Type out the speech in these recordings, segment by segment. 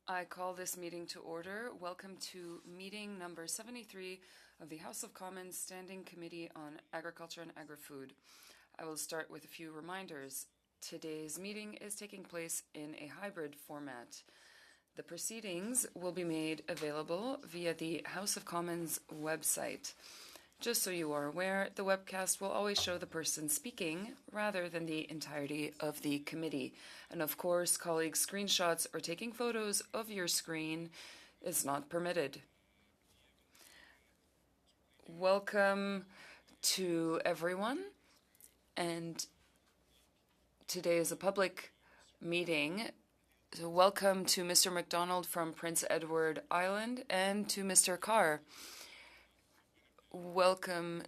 I call this meeting to order. Welcome to meeting number 73 of the House of Commons Standing Committee on Agriculture and Agri-Food. I will start with a few reminders. Today's meeting is taking place in a hybrid format. The proceedings will be made available via the House of Commons website. Just so you are aware, the webcast will always show the person speaking rather than the entirety of the committee. And of course, colleagues, screenshots or taking photos of your screen is not permitted. Welcome to everyone. And today is a public meeting. So welcome to Mr. McDonald from Prince Edward Island and to Mr. Carr. Welcome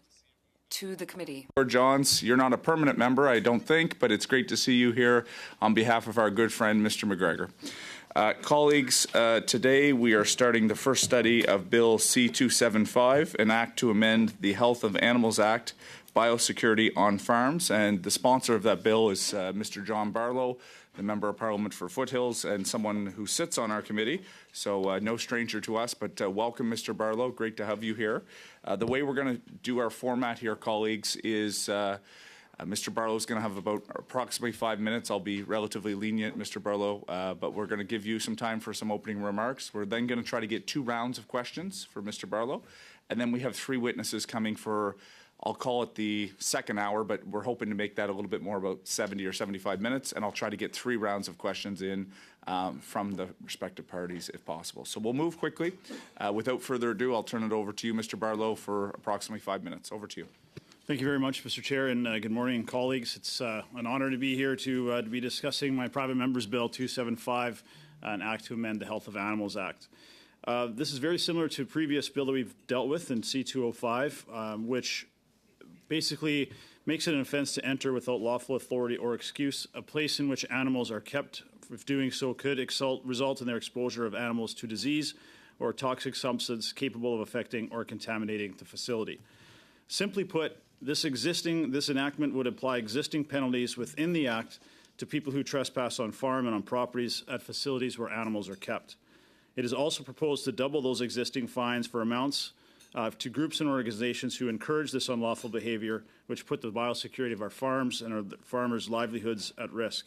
to the committee. Johns, you're not a permanent member, I don't think, but it's great to see you here on behalf of our good friend, Mr. McGregor. Colleagues, today we are starting the first study of Bill C-275, an act to amend the Health of Animals Act, Biosecurity on Farms, and the sponsor of that bill is Mr. John Barlow, the Member of Parliament for Foothills, and someone who sits on our committee, so no stranger to us, but welcome, Mr. Barlow. Great to have you here. The way we're going to do our format here, colleagues, is Mr. Barlow is going to have about approximately 5 minutes. I'll be relatively lenient, Mr. Barlow, but we're going to give you some time for some opening remarks. We're then going to try to get 2 rounds of questions for Mr. Barlow, and then we have 3 witnesses coming for, I'll call it the second hour, but we're hoping to make that a little bit more, about 70 or 75 minutes, and I'll try to get 3 rounds of questions in from the respective parties if possible. So we'll move quickly. Without further ado, I'll turn it over to you, Mr. Barlow, for approximately 5 minutes. Over to you. Thank you very much, Mr. Chair, and good morning, colleagues. It's an honor to be here to be discussing my private member's bill 275, an act to amend the Health of Animals Act. This is very similar to a previous bill that we've dealt with in C-205, which basically makes it an offense to enter without lawful authority or excuse a place in which animals are kept, if doing so could result in their exposure of animals to disease or toxic substance capable of affecting or contaminating the facility. Simply put, this enactment would apply existing penalties within the Act to people who trespass on farm and on properties at facilities where animals are kept. It is also proposed to double those existing fines for amounts to groups and organizations who encourage this unlawful behavior, which put the biosecurity of our farms and our farmers' livelihoods at risk.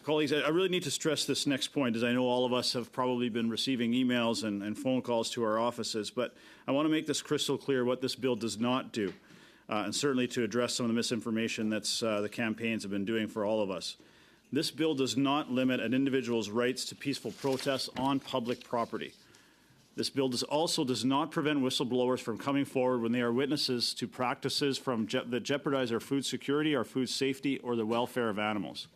Colleagues, I really need to stress this next point, as I know all of us have probably been receiving emails and phone calls to our offices, but I want to make this crystal clear what this bill does not do, and certainly to address some of the misinformation that's the campaigns have been doing for all of us. This bill does not limit an individual's rights to peaceful protests on public property. This bill also does not prevent whistleblowers from coming forward when they are witnesses to practices that jeopardize our food security, our food safety, or the welfare of animals.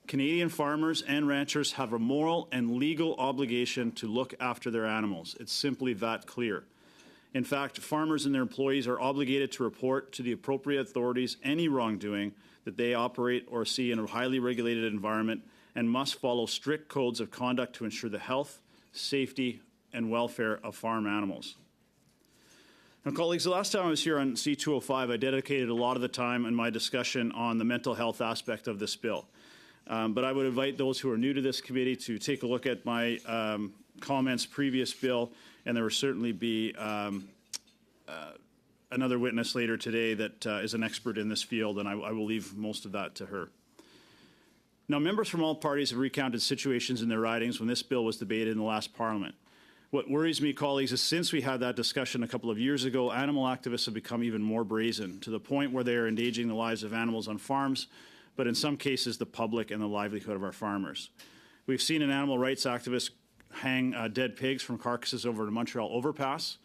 Canadian farmers and ranchers have a moral and legal obligation to look after their animals. It's simply that clear. In fact, farmers and their employees are obligated to report to the appropriate authorities any wrongdoing that they operate or see in a highly regulated environment and must follow strict codes of conduct to ensure the health, safety, and welfare of farm animals. Now, colleagues, the last time I was here on C-205, I dedicated a lot of the time in my discussion on the mental health aspect of this bill. But I would invite those who are new to this committee to take a look at my comments previous bill, and there will certainly be another witness later today that is an expert in this field, and I will leave most of that to her. Now, members from all parties have recounted situations in their ridings when this bill was debated in the last Parliament. What worries me, colleagues, is since we had that discussion a couple of years ago, animal activists have become even more brazen, to the point where they are endangering the lives of animals on farms, but in some cases the public and the livelihood of our farmers. We've seen an animal rights activist hang dead pigs from carcasses over the Montreal overpass.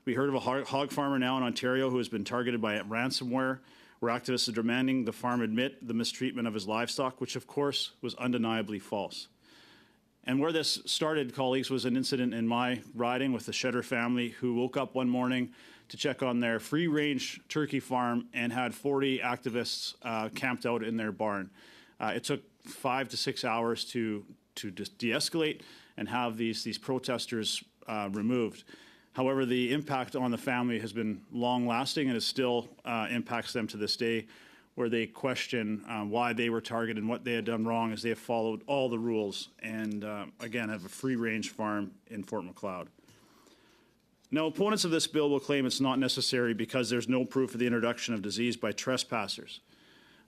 We heard of a hog farmer now in Ontario who has been targeted by ransomware, where activists are demanding the farm admit the mistreatment of his livestock, which of course was undeniably false. And where this started, colleagues, was an incident in my riding with the Shedder family who woke up one morning to check on their free-range turkey farm and had 40 activists camped out in their barn. It took 5 to 6 hours to de-escalate and have these protesters removed. However, the impact on the family has been long-lasting and it still impacts them to this day. where they question why they were targeted and what they had done wrong, as they have followed all the rules and, again, have a free-range farm in Fort Macleod. Now, opponents of this bill will claim it's not necessary because there's no proof of the introduction of disease by trespassers.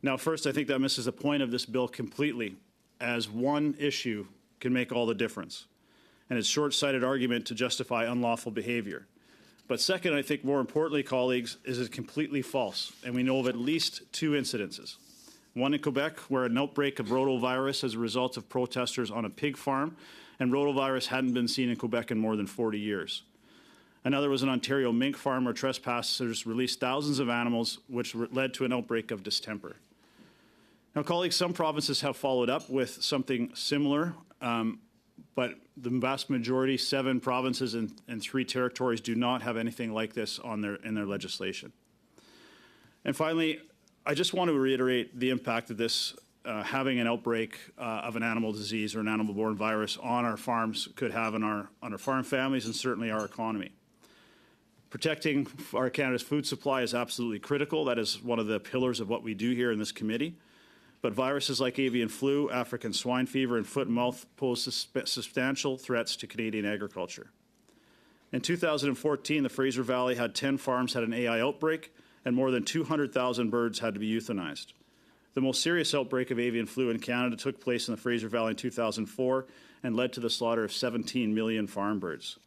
Now, first, I think that misses the point of this bill completely, as one issue can make all the difference, and it's short-sighted argument to justify unlawful behavior. But second, I think more importantly, colleagues, is it completely false, and we know of at least 2 incidences. One in Quebec, where an outbreak of rotavirus as a result of protesters on a pig farm, and rotavirus hadn't been seen in Quebec in more than 40 years. Another was an Ontario mink farm where trespassers released thousands of animals, which led to an outbreak of distemper. Now, colleagues, some provinces have followed up with something similar, but the vast majority, 7 provinces and 3 territories, do not have anything like this in their legislation. And finally, I just want to reiterate the impact that this having an outbreak of an animal disease or an animal-borne virus on our farms could have on our farm families and certainly our economy. Protecting our Canada's food supply is absolutely critical. That is one of the pillars of what we do here in this committee. But viruses like avian flu, African swine fever, and foot and mouth pose substantial threats to Canadian agriculture. In 2014, the Fraser Valley had 10 farms had an AI outbreak, and more than 200,000 birds had to be euthanized. The most serious outbreak of avian flu in Canada took place in the Fraser Valley in 2004 and led to the slaughter of 17 million farm birds.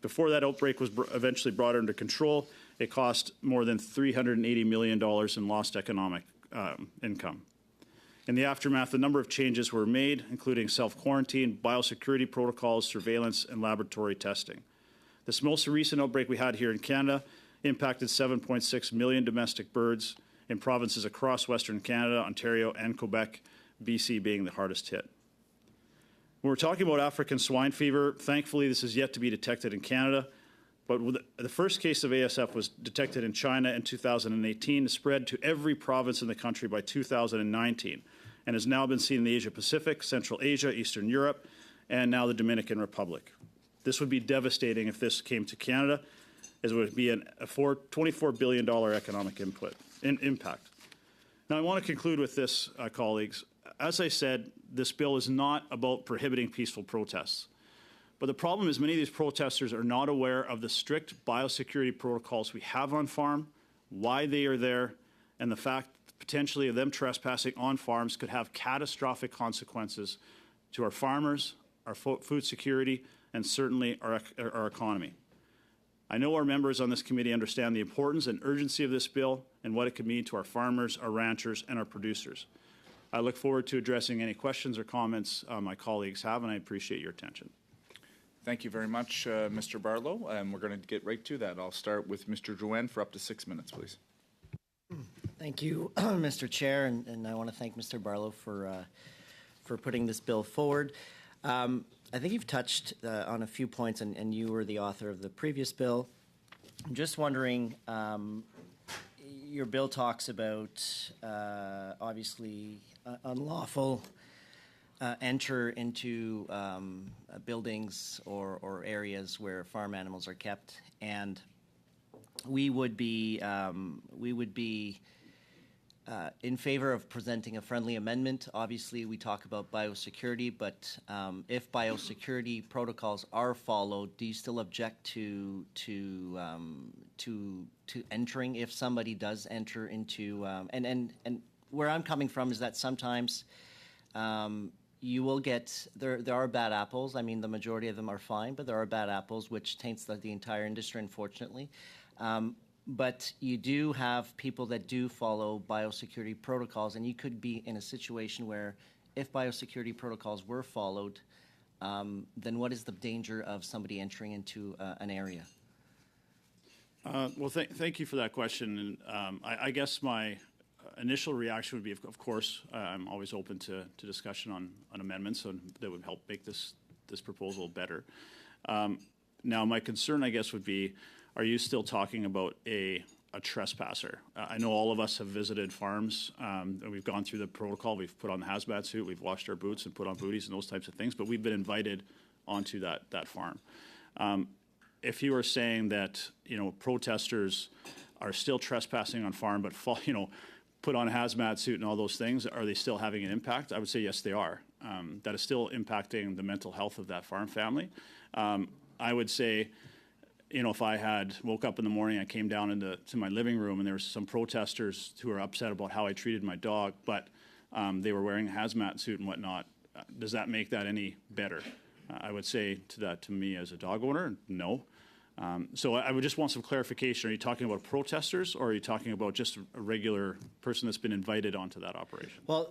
Before that outbreak was eventually brought under control, it cost more than $380 million in lost economic income. In the aftermath, a number of changes were made, including self-quarantine, biosecurity protocols, surveillance, and laboratory testing. This most recent outbreak we had here in Canada impacted 7.6 million domestic birds in provinces across Western Canada, Ontario, and Quebec, BC being the hardest hit. When we're talking about African swine fever, thankfully this is yet to be detected in Canada, but the first case of ASF was detected in China in 2018, spread to every province in the country by 2019, and has now been seen in the Asia-Pacific, Central Asia, Eastern Europe, and now the Dominican Republic. This would be devastating if this came to Canada, as it would be a $24 billion economic impact. Now, I want to conclude with this, colleagues. As I said, this bill is not about prohibiting peaceful protests. But the problem is many of these protesters are not aware of the strict biosecurity protocols we have on farm, why they are there, and the fact potentially of them trespassing on farms could have catastrophic consequences to our farmers, our food security, and certainly our economy. I know our members on this committee understand the importance and urgency of this bill and what it could mean to our farmers, our ranchers, and our producers. I look forward to addressing any questions or comments my colleagues have, and I appreciate your attention. Thank you very much, Mr. Barlow. We're going to get right to that. I'll start with Mr. Drouin for up to 6 minutes, please. Thank you, Mr. Chair, and I want to thank Mr. Barlow for putting this bill forward. I think you've touched on a few points, and you were the author of the previous bill. I'm just wondering, your bill talks about, obviously, unlawful enter into buildings or areas where farm animals are kept, and we would be in favor of presenting a friendly amendment. Obviously, we talk about biosecurity, but if biosecurity protocols are followed, do you still object to entering if somebody does enter into and where I'm coming from is that sometimes you will get there are bad apples. I mean, the majority of them are fine, but there are bad apples, which taints the entire industry, unfortunately. But you do have people that do follow biosecurity protocols, and you could be in a situation where if biosecurity protocols were followed, then what is the danger of somebody entering into an area? Well, thank you for that question. And I guess my initial reaction would be, of course, I'm always open to discussion on amendments that would help make this proposal better. Now, my concern, I guess, would be, are you still talking about a trespasser? I know all of us have visited farms, and we've gone through the protocol. We've put on the hazmat suit, we've washed our boots and put on booties and those types of things, but we've been invited onto that farm. If you are saying that, protesters are still trespassing on farm, but, put on a hazmat suit and all those things, are they still having an impact? I would say yes, they are. That is still impacting the mental health of that farm family. I would say, if I had woke up in the morning, I came down to my living room and there was some protesters who were upset about how I treated my dog, but they were wearing a hazmat suit and whatnot. Does that make that any better? I would say to me as a dog owner, no. So I would just want some clarification. Are you talking about protesters, or are you talking about just a regular person that's been invited onto that operation? Well,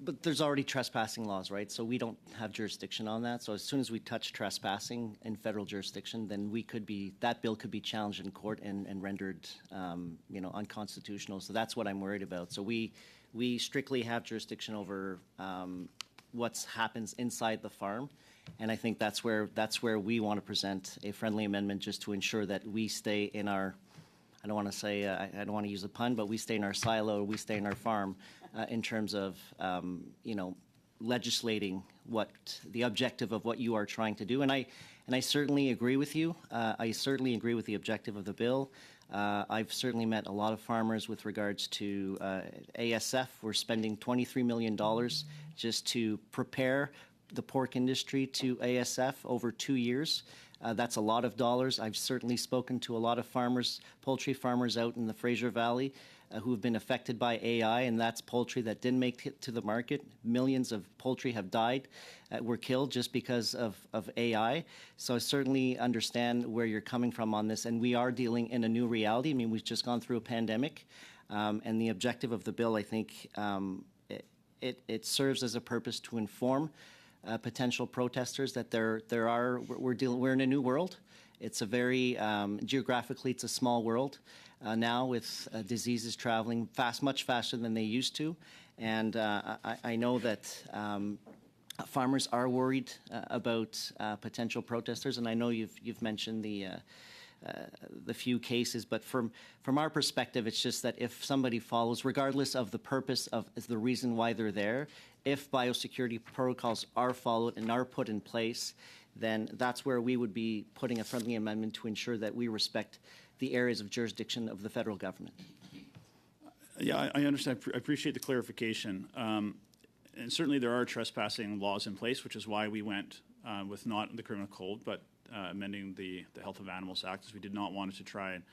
but there's already trespassing laws, right? So we don't have jurisdiction on that. So as soon as we touch trespassing in federal jurisdiction, then that bill could be challenged in court and rendered, unconstitutional. So that's what I'm worried about. So we strictly have jurisdiction over what happens inside the farm. And I think that's where we want to present a friendly amendment, just to ensure that we stay in our, I don't want to use a pun, but we stay in our silo, we stay in our farm in terms of, legislating what the objective of what you are trying to do. And I certainly agree with you. I certainly agree with the objective of the bill. I've certainly met a lot of farmers with regards to ASF. We're spending $23 million just to prepare the pork industry to ASF over 2 years. That's a lot of dollars. I've certainly spoken to a lot of farmers, poultry farmers out in the Fraser Valley who have been affected by AI, and that's poultry that didn't make it to the market. Millions of poultry have died, were killed just because of AI. So I certainly understand where you're coming from on this, and we are dealing in a new reality. I mean, we've just gone through a pandemic, and the objective of the bill, I think, it serves as a purpose to inform potential protesters that we're in a new world. It's a very geographically, it's a small world now, with diseases traveling much faster than they used to, and I know that farmers are worried about potential protesters, and I know you've mentioned the few cases, but from our perspective, it's just that if somebody follows, regardless of the purpose of the reason why they're there, if biosecurity protocols are followed and are put in place, then that's where we would be putting a friendly amendment to ensure that we respect the areas of jurisdiction of the federal government. Yeah, I understand. I appreciate the clarification. And certainly there are trespassing laws in place, which is why we went with not the criminal code, but amending the Health of Animals Act, as we did not want it to try and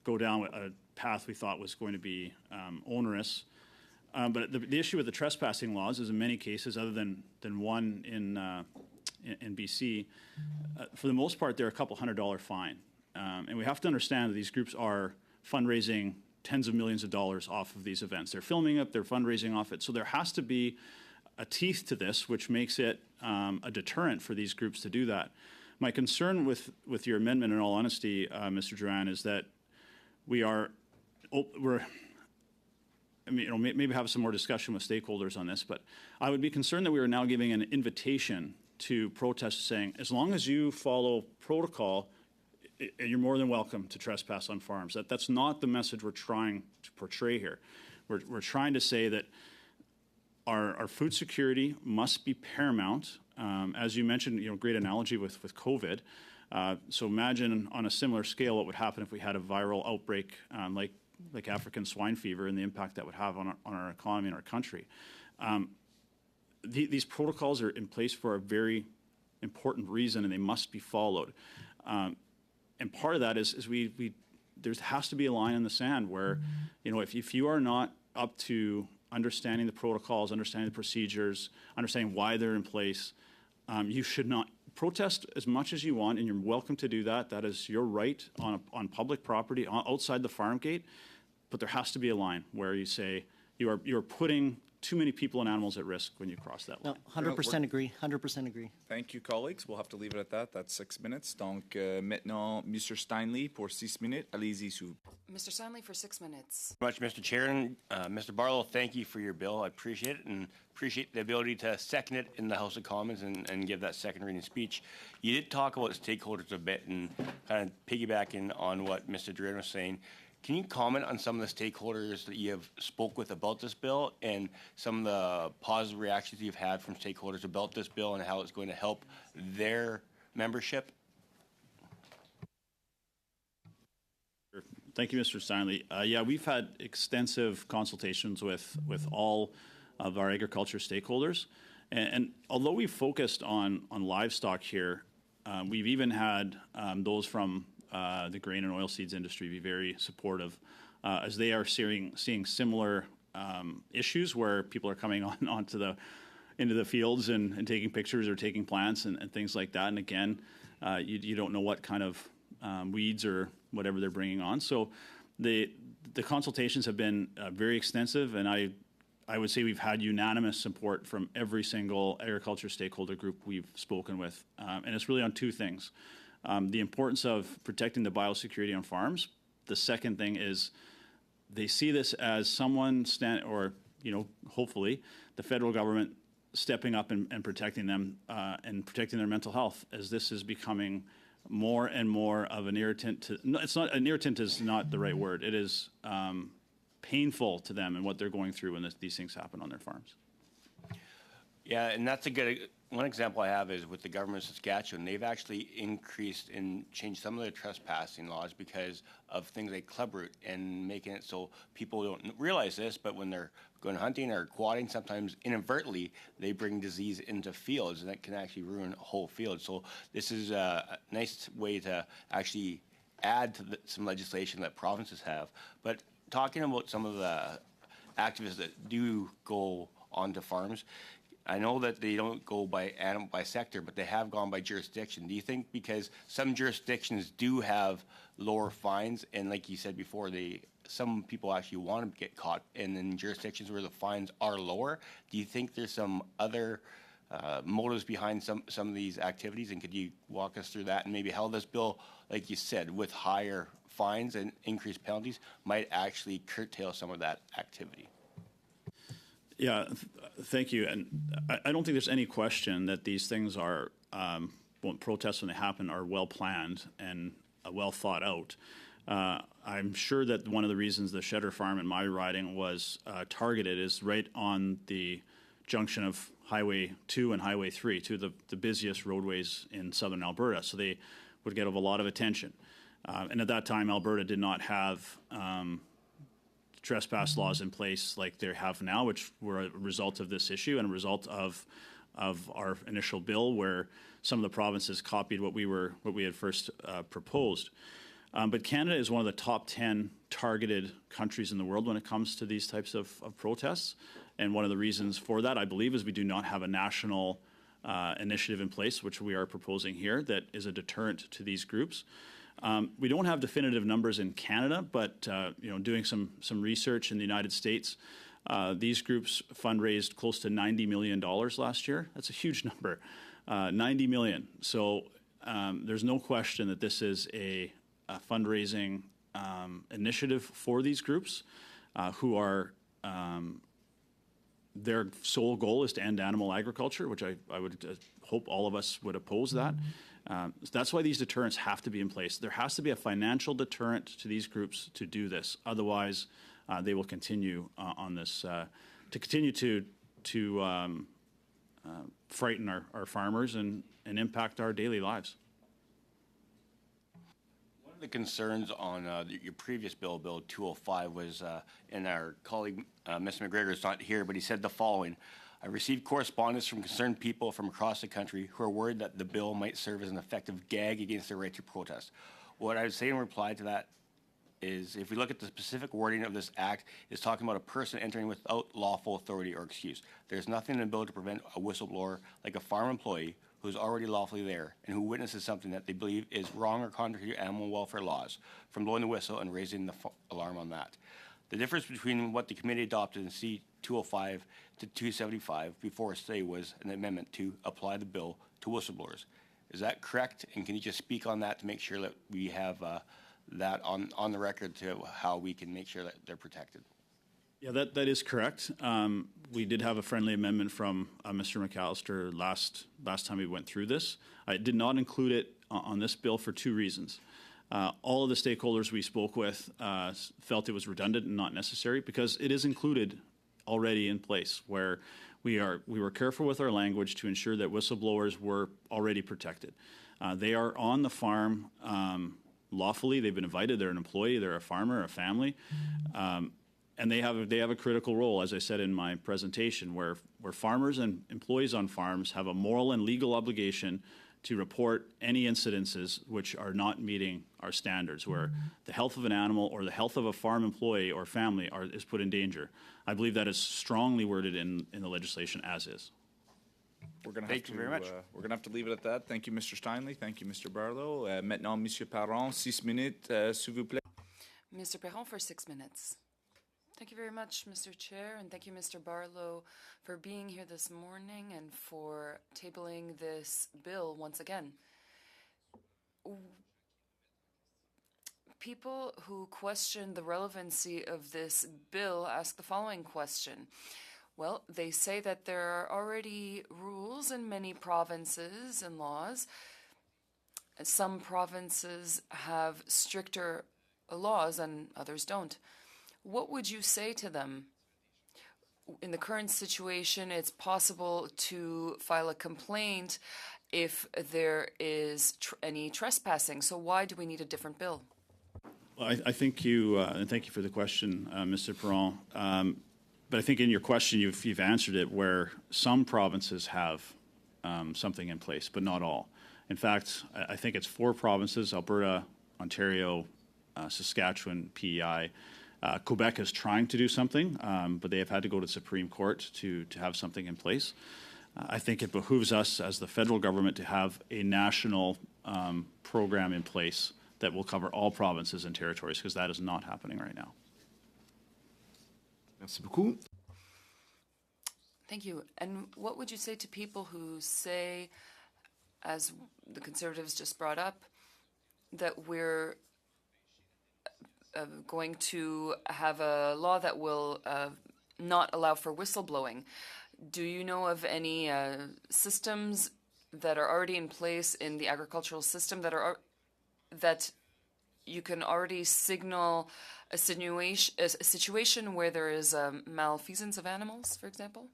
go down a path we thought was going to be onerous. But the issue with the trespassing laws is, in many cases, other than one in BC, for the most part, they're a couple $100 fine. And we have to understand that these groups are fundraising tens of millions of dollars off of these events. They're filming it, they're fundraising off it. So there has to be a teeth to this, which makes it a deterrent for these groups to do that. My concern with your amendment, in all honesty, Mr. Duran, is that maybe have some more discussion with stakeholders on this, but I would be concerned that we are now giving an invitation to protesters saying, as long as you follow protocol, you're more than welcome to trespass on farms. That's not the message we're trying to portray here. We're trying to say that our food security must be paramount. As you mentioned, great analogy with COVID. So imagine on a similar scale what would happen if we had a viral outbreak like African swine fever, and the impact that would have on our economy and our country. These protocols are in place for a very important reason, and they must be followed. And part of that is there has to be a line in the sand where, if you are not up to understanding the protocols, understanding the procedures, understanding why they're in place, you should not protest as much as you want, and you're welcome to do that. That is your right on public property, outside the farm gate. But there has to be a line where you say you are putting too many people and animals at risk when you cross that line. No, 100% agree. 100% agree. Thank you, colleagues. We'll have to leave it at that. That's 6 minutes. Donc, maintenant, Mr. Steinley pour 6 minutes. Allez-y, s'il vous plaît. Mr. Stanley for 6 minutes. Much, Mr. Chair. And Mr. Barlow, thank you for your bill. I appreciate it, and appreciate the ability to second it in the House of Commons and give that second reading speech. You did talk about stakeholders a bit, and kind of piggybacking on what Mr. Duran was saying. Can you comment on some of the stakeholders that you have spoke with about this bill, and some of the positive reactions you've had from stakeholders about this bill and how it's going to help their membership? Thank you, Mr. Stanley. Yeah, we've had extensive consultations with all of our agriculture stakeholders. And although we focused on livestock here, we've even had those from the grain and oilseeds industry be very supportive, as they are seeing similar issues where people are coming into the fields and taking pictures or taking plants and things like that. And again, you don't know what kind of weeds or whatever they're bringing on. So the consultations have been very extensive, and I would say we've had unanimous support from every single agriculture stakeholder group we've spoken with. And it's really on two things. The importance of protecting the biosecurity on farms. The second thing is they see this as someone hopefully the federal government stepping up and protecting them and protecting their mental health, as this is becoming more and more of an irritant to, no, it's not, an irritant is not the right word. It is painful to them and what they're going through when these things happen on their farms. Yeah, and that's one example I have is with the government of Saskatchewan. They've actually increased and changed some of their trespassing laws because of things like clubroot and making it so people don't realize this, but when they're going hunting or quadding, sometimes inadvertently they bring disease into fields, and that can actually ruin a whole field. So this is a nice way to actually add to some legislation that provinces have. But talking about some of the activists that do go onto farms, I know that they don't go by sector, but they have gone by jurisdiction. Do you think because some jurisdictions do have lower fines, and like you said before, some people actually want to get caught, and in jurisdictions where the fines are lower, do you think there's some other motives behind some of these activities? And could you walk us through that, and maybe how this bill, like you said, with higher fines and increased penalties, might actually curtail some of that activity? Yeah, thank you. And I don't think there's any question that these things are, protests when they happen are well planned and well thought out. I'm sure that one of the reasons the Shedder Farm in my riding was targeted is right on the junction of Highway 2 and Highway 3, two of the busiest roadways in southern Alberta. So they would get a lot of attention. And at that time, Alberta did not have trespass laws in place like they have now, which were a result of this issue and a result of our initial bill, where some of the provinces copied what we had first proposed. But Canada is one of the top 10 targeted countries in the world when it comes to these types of protests. And one of the reasons for that, I believe, is we do not have a national initiative in place, which we are proposing here, that is a deterrent to these groups. We don't have definitive numbers in Canada, but doing some research in the United States, these groups fundraised close to $90 million last year. That's a huge number, $90 million. So there's no question that this is a fundraising initiative for these groups who are their sole goal is to end animal agriculture, which I would hope all of us would oppose that. That's why these deterrents have to be in place. There has to be a financial deterrent to these groups to do this. Otherwise, they will continue on this, to continue to frighten our farmers and impact our daily lives. One of the concerns on your previous bill, Bill 205, was, and our colleague, Mr. McGregor, is not here, but he said the following: I received correspondence from concerned people from across the country who are worried that the bill might serve as an effective gag against their right to protest. What I would say in reply to that is, if we look at the specific wording of this act, it's talking about a person entering without lawful authority or excuse. There's nothing in the bill to prevent a whistleblower, like a farm employee, who's already lawfully there and who witnesses something that they believe is wrong or contrary to animal welfare laws, from blowing the whistle and raising the alarm on that. The difference between what the committee adopted in C-205 to 275 before today was an amendment to apply the bill to whistleblowers. Is that correct? And can you just speak on that to make sure that we have that on the record to how we can make sure that they're protected? Yeah, that is correct. We did have a friendly amendment from Mr. McAllister last time we went through this. I did not include it on this bill for two reasons. All of the stakeholders we spoke with felt it was redundant and not necessary, because it is included already in place, where we were careful with our language to ensure that whistleblowers were already protected. They are on the farm lawfully. They've been invited. They're an employee. They're a farmer, a family. And they have a critical role, as I said in my presentation, where farmers and employees on farms have a moral and legal obligation to report any incidences which are not meeting our standards, where the health of an animal or the health of a farm employee or family is put in danger. I believe that is strongly worded in the legislation as is. We're going Thank you very much. We're going to have to leave it at that. Thank you, Mr. Steinley. Thank you, Mr. Barlow. Maintenant, Monsieur Parent, 6 minutes, s'il vous plaît. Mr. Perron for 6 minutes. Thank you very much, Mr. Chair, and thank you, Mr. Barlow, for being here this morning and for tabling this bill once again. People who question the relevancy of this bill ask the following question. Well, they say that there are already rules in many provinces and laws. Some provinces have stricter laws and others don't. What would you say to them? In the current situation, it's possible to file a complaint if there is any trespassing. So why do we need a different bill? Well, I think you, and thank you for the question, Mr. Perron. But I think in your question, you've answered it, where some provinces have something in place, but not all. In fact, I think it's 4 provinces: Alberta, Ontario, Saskatchewan, PEI. Quebec is trying to do something, but they have had to go to the Supreme Court to have something in place. I think it behooves us as the federal government to have a national program in place that will cover all provinces and territories, because that is not happening right now. Merci beaucoup. Thank you. And what would you say to people who say, as the Conservatives just brought up, that we're going to have a law that will not allow for whistleblowing? Do you know of any systems that are already in place in the agricultural system that you can already signal a situation where there is malfeasance of animals, for example,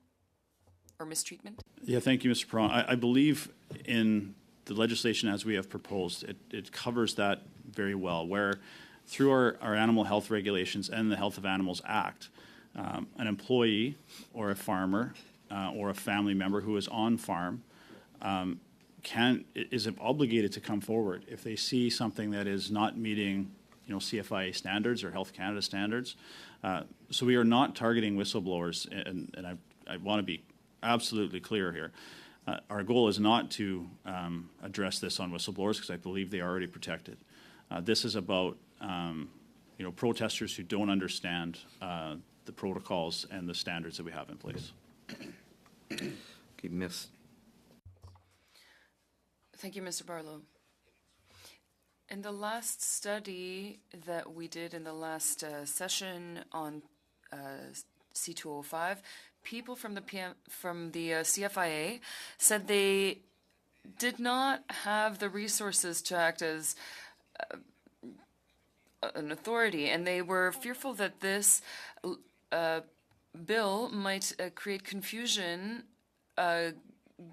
or mistreatment? Yeah, thank you, Mr. Perron. I believe in the legislation as we have proposed, it covers that very well, where through our animal health regulations and the Health of Animals Act, an employee or a farmer or a family member who is on farm is obligated to come forward if they see something that is not meeting, CFIA standards or Health Canada standards. So we are not targeting whistleblowers, and I want to be absolutely clear here. Our goal is not to address this on whistleblowers, because I believe they are already protected. This is about protesters who don't understand the protocols and the standards that we have in place. Okay, Miss. Thank you, Mr. Barlow. In the last study that we did in the last session on C205, people from the CFIA said they did not have the resources to act as an authority, and they were fearful that this bill might create confusion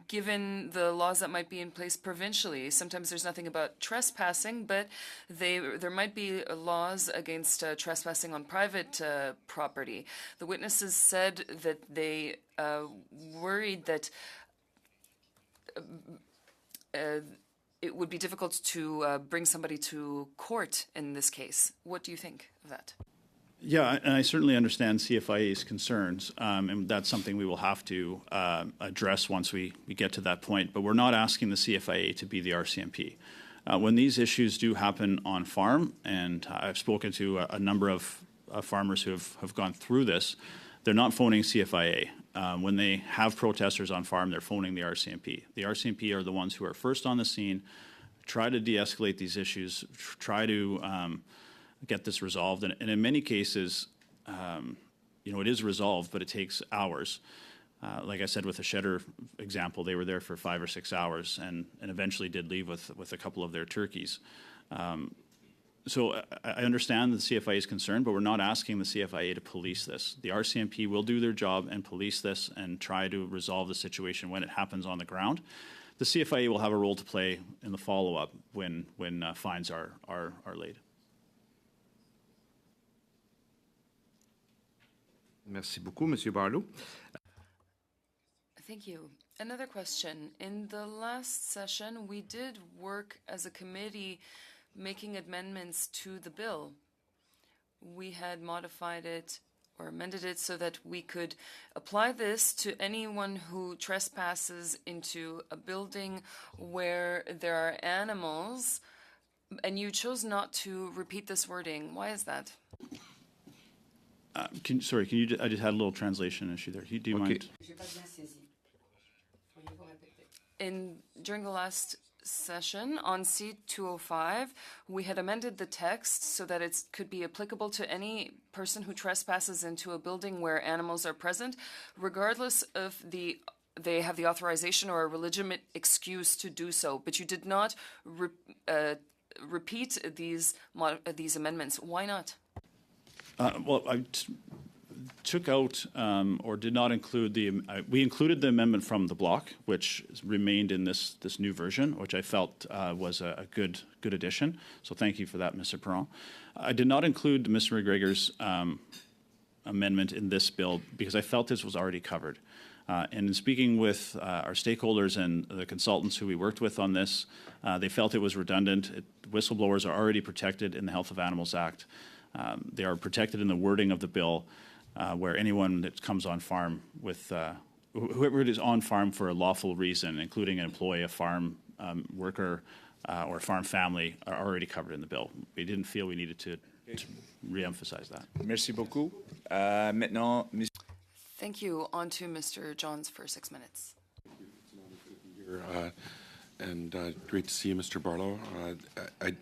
given the laws that might be in place provincially. Sometimes there's nothing about trespassing, but there might be laws against trespassing on private property. The witnesses said that they worried that it would be difficult to bring somebody to court in this case. What do you think of that? Yeah, and I certainly understand CFIA's concerns, and that's something we will have to address once we get to that point. But we're not asking the CFIA to be the RCMP. When these issues do happen on farm, and I've spoken to a number of farmers who have gone through this, they're not phoning CFIA. When they have protesters on farm, they're phoning the RCMP. The RCMP are the ones who are first on the scene, try to de-escalate these issues, try to get this resolved. And in many cases, it is resolved, but it takes hours. Like I said, with the Shedder example, they were there for 5 or 6 hours and eventually did leave with a couple of their turkeys. So I understand the CFIA's concern, but we're not asking the CFIA to police this. The RCMP will do their job and police this and try to resolve the situation when it happens on the ground. the CFIA will have a role to play in the follow-up when fines are laid. Merci beaucoup, Monsieur Barlow. Thank you. Another question. In the last session, we did work as a committee making amendments to the bill. We had modified it or amended it so that we could apply this to anyone who trespasses into a building where there are animals, and you chose not to repeat this wording. Why is that? I just had a little translation issue there. Do you mind? During the last session on C205, we had amended the text so that it could be applicable to any person who trespasses into a building where animals are present, regardless of they have the authorization or a legitimate excuse to do so. But you did not repeat these amendments. Why not? Well, I took out or did not include we included the amendment from the block, which remained in this new version, which I felt was a good addition. So thank you for that, Mr. Perron. I did not include Mr. McGregor's amendment in this bill because I felt this was already covered. And in speaking with our stakeholders and the consultants who we worked with on this, they felt it was redundant. Whistleblowers are already protected in the Health of Animals Act. They are protected in the wording of the bill, where anyone that comes on farm with whoever is on farm for a lawful reason, including an employee, a farm worker, or a farm family, are already covered in the bill. We didn't feel we needed to re-emphasize that. Merci beaucoup. Maintenant, Thank you. On to Mr. Johns for 6 minutes. And great to see you, Mr. Barlow.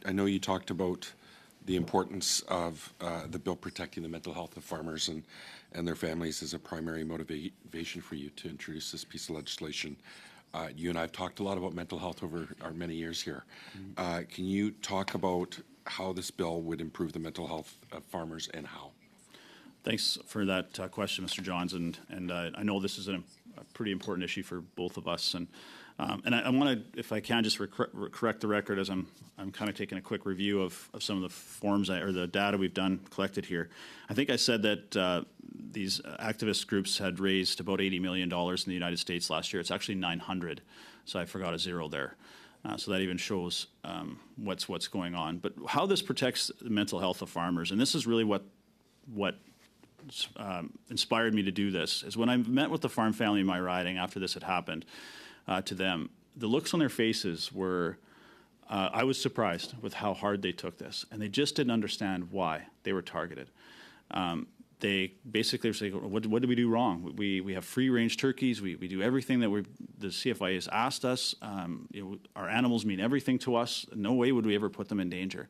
I know you talked about the importance of the bill protecting the mental health of farmers and their families as a primary motivation for you to introduce this piece of legislation. You and I have talked a lot about mental health over our many years here. Can you talk about how this bill would improve the mental health of farmers and how? Thanks for that question, Mr. Johns, and I know this is a pretty important issue for both of us, and I want to, if I can, just correct the record as I'm kind of taking a quick review of some of the forms or the data we've collected here. I think I said that these activist groups had raised about $80 million in the United States last year. It's actually 900, so I forgot a zero there. So that even shows what's going on. But how this protects the mental health of farmers, and this is really what inspired me to do this, is when I met with the farm family in my riding after this had happened to them, the looks on their faces were, I was surprised with how hard they took this, and they just didn't understand why they were targeted. They basically were saying, what did we do wrong? We have free-range turkeys. We do everything that the CFIA has asked us. Our animals mean everything to us. No way would we ever put them in danger.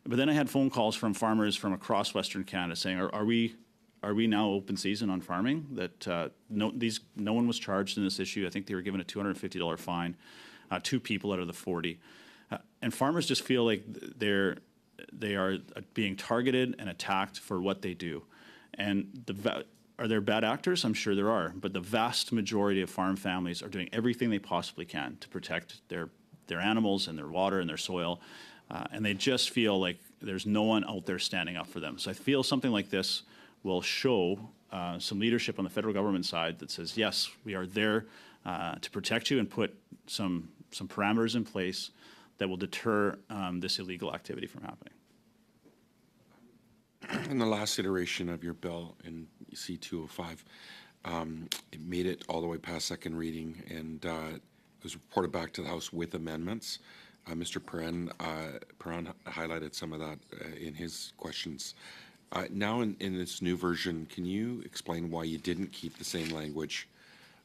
But then I had phone calls from farmers from across Western Canada saying, are we now open season on farming? That no one was charged in this issue. I think they were given a $250 fine, 2 people out of the 40. And farmers just feel like they are being targeted and attacked for what they do. And are there bad actors? I'm sure there are. But the vast majority of farm families are doing everything they possibly can to protect their animals and their water and their soil. And they just feel like there's no one out there standing up for them. So I feel something like this will show some leadership on the federal government side that says, yes, we are there to protect you and put some parameters in place that will deter this illegal activity from happening. In the last iteration of your bill in C205, it made it all the way past second reading, and it was reported back to the House with amendments. Mr. Perron highlighted some of that in his questions. Now in this new version, can you explain why you didn't keep the same language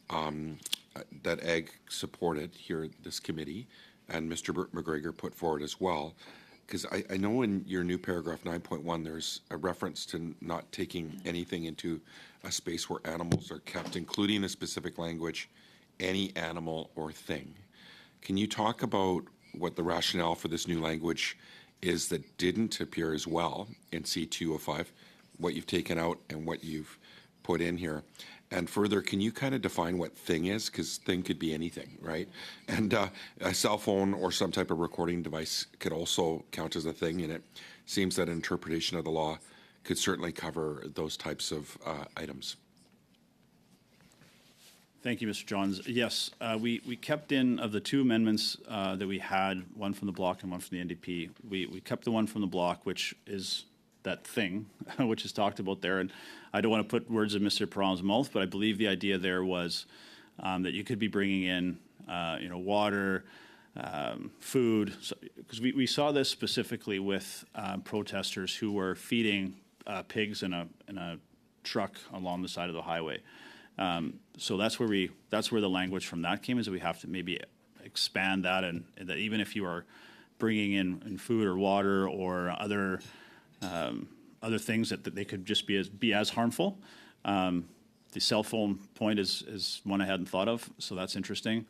that Ag supported here at this committee and Mr. McGregor put forward as well? Because I know in your new paragraph 9.1 there's a reference to not taking anything into a space where animals are kept, including the specific language, any animal or thing. Can you talk about what the rationale for this new language is that didn't appear as well in C205, what you've taken out and what you've put in here? And further, can you kind of define what thing is? Because thing could be anything, right? And a cell phone or some type of recording device could also count as a thing, and it seems that an interpretation of the law could certainly cover those types of items. Thank you, Mr. Johns. Yes, we kept in, of the two amendments that we had, one from the block and one from the NDP, we kept the one from the block, which is that thing, which is talked about there. And I don't want to put words in Mr. Perron's mouth, but I believe the idea there was that you could be bringing in, water, food, because we saw this specifically with protesters who were feeding pigs in a truck along the side of the highway. So that's where the language from that came, is that we have to maybe expand that, and that even if you are bringing in food or water or other things that they could just be as harmful. The cell phone point is one I hadn't thought of, so that's interesting.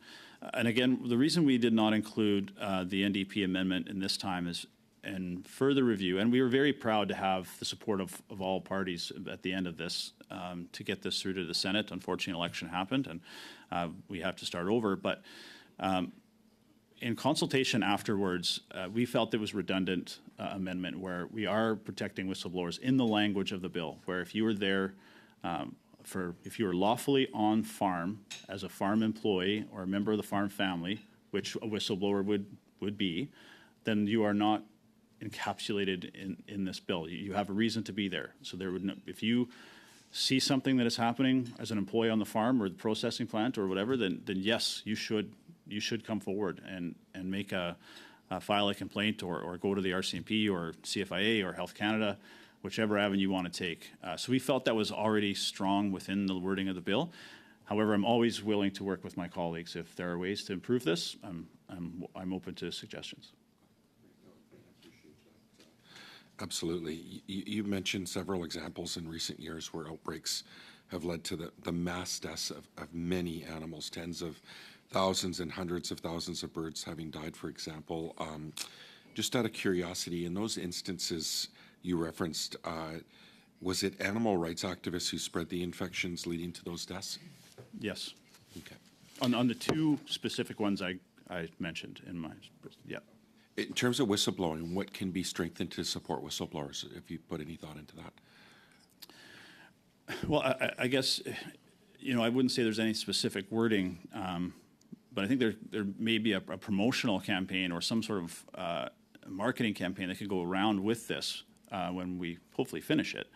And again, the reason we did not include the NDP amendment in this time is in further review, and we were very proud to have the support of all parties at the end of this to get this through to the Senate. Unfortunately, an election happened, and we have to start over. But in consultation afterwards, we felt it was redundant amendment where we are protecting whistleblowers in the language of the bill, where if you were there if you were lawfully on farm as a farm employee or a member of the farm family, which a whistleblower would be, then you are not encapsulated in this bill. You have a reason to be there. So if you see something that is happening as an employee on the farm or the processing plant or whatever, then yes, you should come forward and make file a complaint or go to the RCMP or CFIA or Health Canada, whichever avenue you want to take. So we felt that was already strong within the wording of the bill. However, I'm always willing to work with my colleagues. If there are ways to improve this, I'm open to suggestions. Absolutely. You mentioned several examples in recent years where outbreaks have led to the mass deaths of many animals, tens of thousands and hundreds of thousands of birds having died, for example. Just out of curiosity, in those instances you referenced, was it animal rights activists who spread the infections leading to those deaths? Yes. Okay. On the two specific ones I mentioned in my, yeah. In terms of whistleblowing, what can be strengthened to support whistleblowers, if you put any thought into that? Well, I guess, I wouldn't say there's any specific wording, but I think there may be a promotional campaign or some sort of marketing campaign that could go around with this when we hopefully finish it,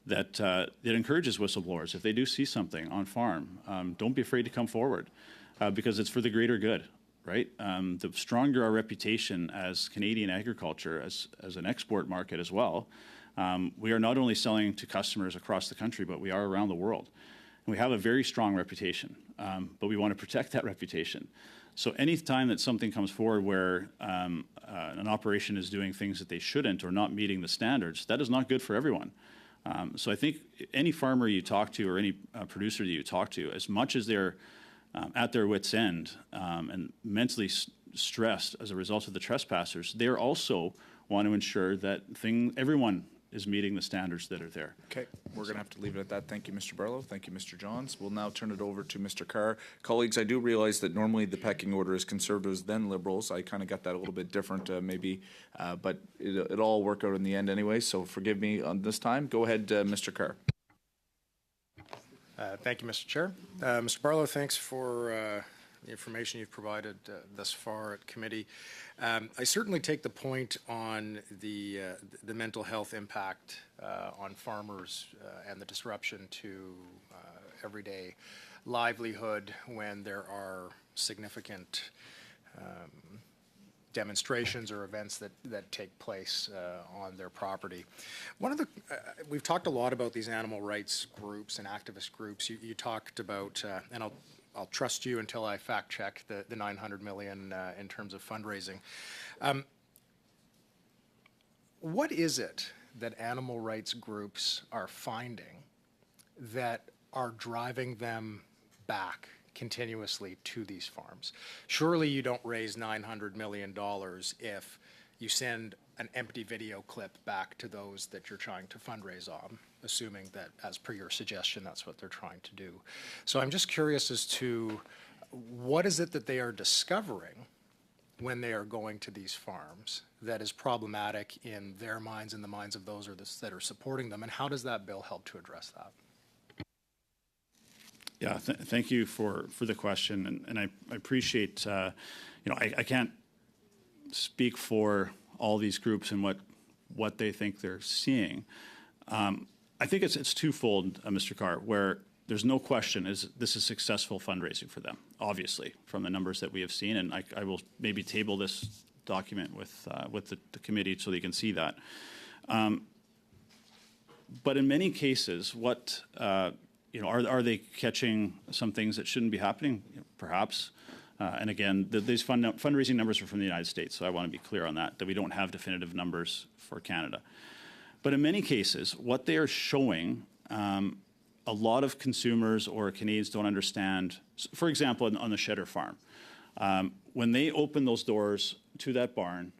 that encourages whistleblowers. If they do see something on farm, don't be afraid to come forward because it's for the greater good. Right? The stronger our reputation as Canadian agriculture, as an export market as well, we are not only selling to customers across the country, but we are around the world. And we have a very strong reputation, but we want to protect that reputation. So any time that something comes forward where an operation is doing things that they shouldn't or not meeting the standards, that is not good for everyone. So I think any farmer you talk to or any producer that you talk to, as much as they're at their wits' end and mentally stressed as a result of the trespassers, they also want to ensure that everyone is meeting the standards that are there. Okay, we're going to have to leave it at that. Thank you, Mr. Barlow. Thank you, Mr. Johns. We'll now turn it over to Mr. Carr. Colleagues, I do realize that normally the pecking order is Conservatives, then Liberals. I kind of got that a little bit different maybe, but it'll all work out in the end anyway, so forgive me on this time. Go ahead, Mr. Carr. Thank you, Mr. Chair. Mr. Barlow, thanks for the information you've provided thus far at committee. I certainly take the point on the mental health impact on farmers and the disruption to everyday livelihood when there are significant demonstrations or events that take place on their property. We've talked a lot about these animal rights groups and activist groups. You talked about, and I'll trust you until I fact check the $900 million in terms of fundraising. What is it that animal rights groups are finding that are driving them back continuously to these farms? Surely you don't raise $900 million if you send an empty video clip back to those that you're trying to fundraise on. assuming that, as per your suggestion, that's what they're trying to do. So I'm just curious as to what is it that they are discovering when they are going to these farms that is problematic in their minds and the minds of those that are supporting them, and how does that bill help to address that? Yeah, thank you for the question, and I appreciate, I can't speak for all these groups and what they think they're seeing. I think it's twofold, Mr. Carr, where there's no question this is successful fundraising for them, obviously, from the numbers that we have seen, and I will maybe table this document with the committee so they can see that. But in many cases, what are they catching some things that shouldn't be happening? Perhaps. And again, these fundraising numbers are from the United States, so I want to be clear on that we don't have definitive numbers for Canada. But in many cases, what they are showing, a lot of consumers or Canadians don't understand. For example, on the Cheddar farm, when they open those doors to that barn,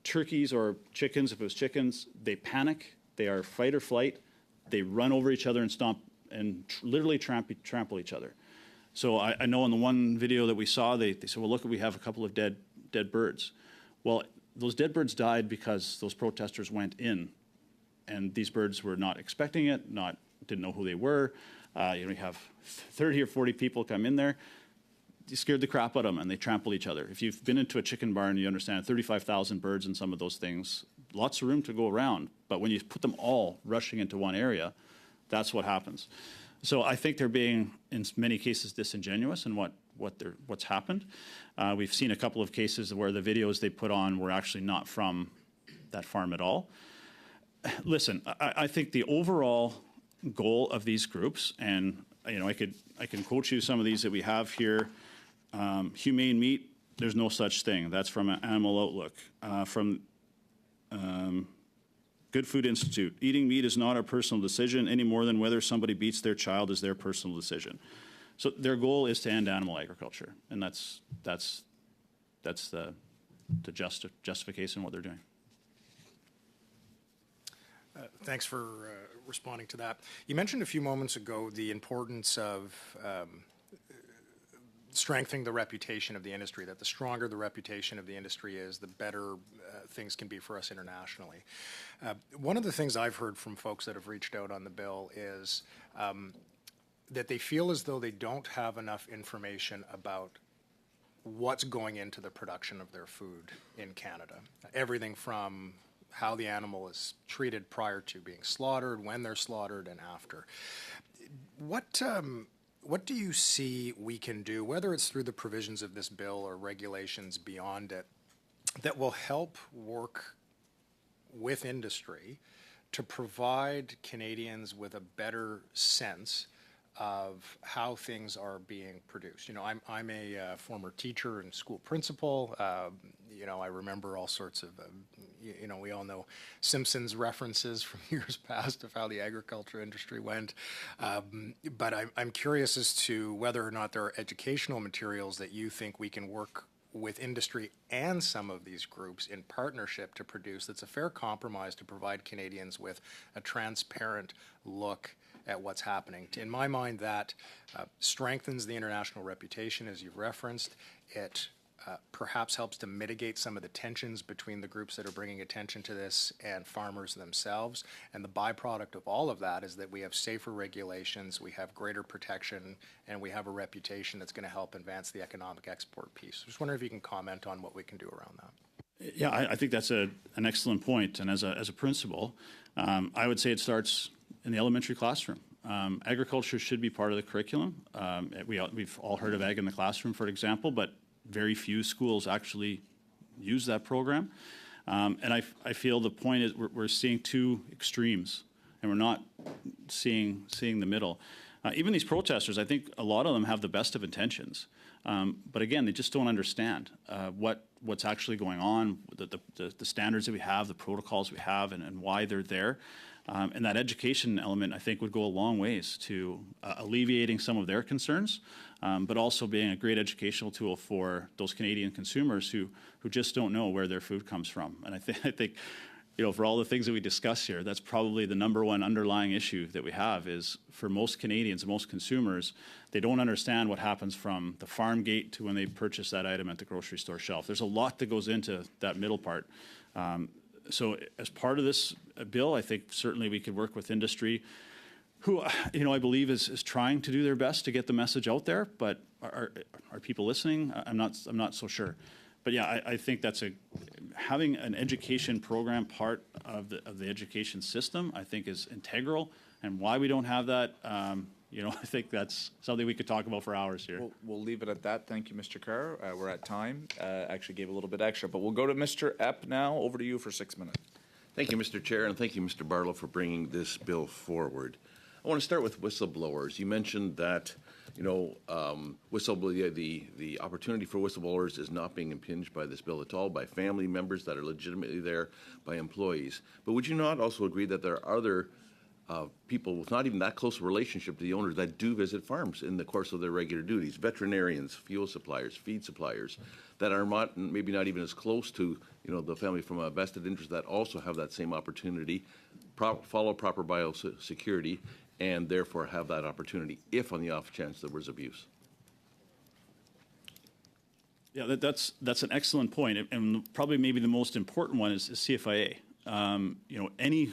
turkeys or chickens, if it was chickens, they panic, they are fight or flight, they run over each other and stomp and literally trample each other. So I know in the one video that we saw, they said, well, look, we have a couple of dead birds. Well, those dead birds died because those protesters went in, and these birds were not expecting it, didn't know who they were. You have 30 or 40 people come in there. You scared the crap out of them, and they trample each other. If you've been into a chicken barn, you understand 35,000 birds and some of those things, lots of room to go around. But when you put them all rushing into one area, that's what happens. So I think they're being, in many cases, disingenuous in what's happened. We've seen a couple of cases where the videos they put on were actually not from that farm at all. Listen, I think the overall goal of these groups, and I can quote you some of these that we have here. Humane meat, there's no such thing. That's from Animal Outlook. From Good Food Institute, eating meat is not a personal decision any more than whether somebody beats their child is their personal decision. So their goal is to end animal agriculture, and that's the justification of what they're doing. Thanks for responding to that. You mentioned a few moments ago the importance of strengthening the reputation of the industry, that the stronger the reputation of the industry is, the better things can be for us internationally. One of the things I've heard from folks that have reached out on the bill is that they feel as though they don't have enough information about what's going into the production of their food in Canada. Everything from how the animal is treated prior to being slaughtered, when they're slaughtered, and after. What do you see we can do, whether it's through the provisions of this bill or regulations beyond it, that will help work with industry to provide Canadians with a better sense of how things are being produced? I'm a former teacher and school principal. I remember all sorts of, we all know Simpsons references from years past of how the agriculture industry went. But I'm curious as to whether or not there are educational materials that you think we can work with industry and some of these groups in partnership to produce that's a fair compromise to provide Canadians with a transparent look at what's happening. In my mind, that strengthens the international reputation, as you've referenced. It perhaps helps to mitigate some of the tensions between the groups that are bringing attention to this and farmers themselves. And the byproduct of all of that is that we have safer regulations, we have greater protection, and we have a reputation that's going to help advance the economic export piece. Just wondering if you can comment on what we can do around that. Yeah, I think that's an excellent point. And as a principal, I would say it starts in the elementary classroom. Agriculture should be part of the curriculum. We've all heard of Ag in the Classroom, for example, but very few schools actually use that program. And I feel the point is we're seeing two extremes, and we're not seeing the middle. Even these protesters, I think a lot of them have the best of intentions. But again, they just don't understand what's actually going on, the standards that we have, the protocols we have, and why they're there. And that education element, I think, would go a long ways to alleviating some of their concerns, but also being a great educational tool for those Canadian consumers who just don't know where their food comes from. And I think for all the things that we discuss here, that's probably the number one underlying issue that we have is for most Canadians, most consumers, they don't understand what happens from the farm gate to when they purchase that item at the grocery store shelf. There's a lot that goes into that middle part. So as part of this bill, I think certainly we could work with industry who, I believe is trying to do their best to get the message out there, but are people listening? I'm not so sure. But yeah, I think that's having an education program part of the education system, I think is integral. And why we don't have that, I think that's something we could talk about for hours here. We'll leave it at that. Thank you, Mr. Kerr. We're at time. Actually gave a little bit extra, but we'll go to Mr. Epp now. Over to you for 6 minutes. Thank you, Mr. Chair, and thank you, Mr. Barlow, for bringing this bill forward. I want to start with whistleblowers. You mentioned that, the opportunity for whistleblowers is not being impinged by this bill at all, by family members that are legitimately there, by employees. But would you not also agree that there are other people with not even that close a relationship to the owners that do visit farms in the course of their regular duties? Veterinarians, fuel suppliers, feed suppliers, that are maybe not even as close to the family from a vested interest, that also have that same opportunity, follow proper biosecurity, and therefore have that opportunity if on the off chance there was abuse. Yeah, that's an excellent point, and probably maybe the most important one is CFIA. Any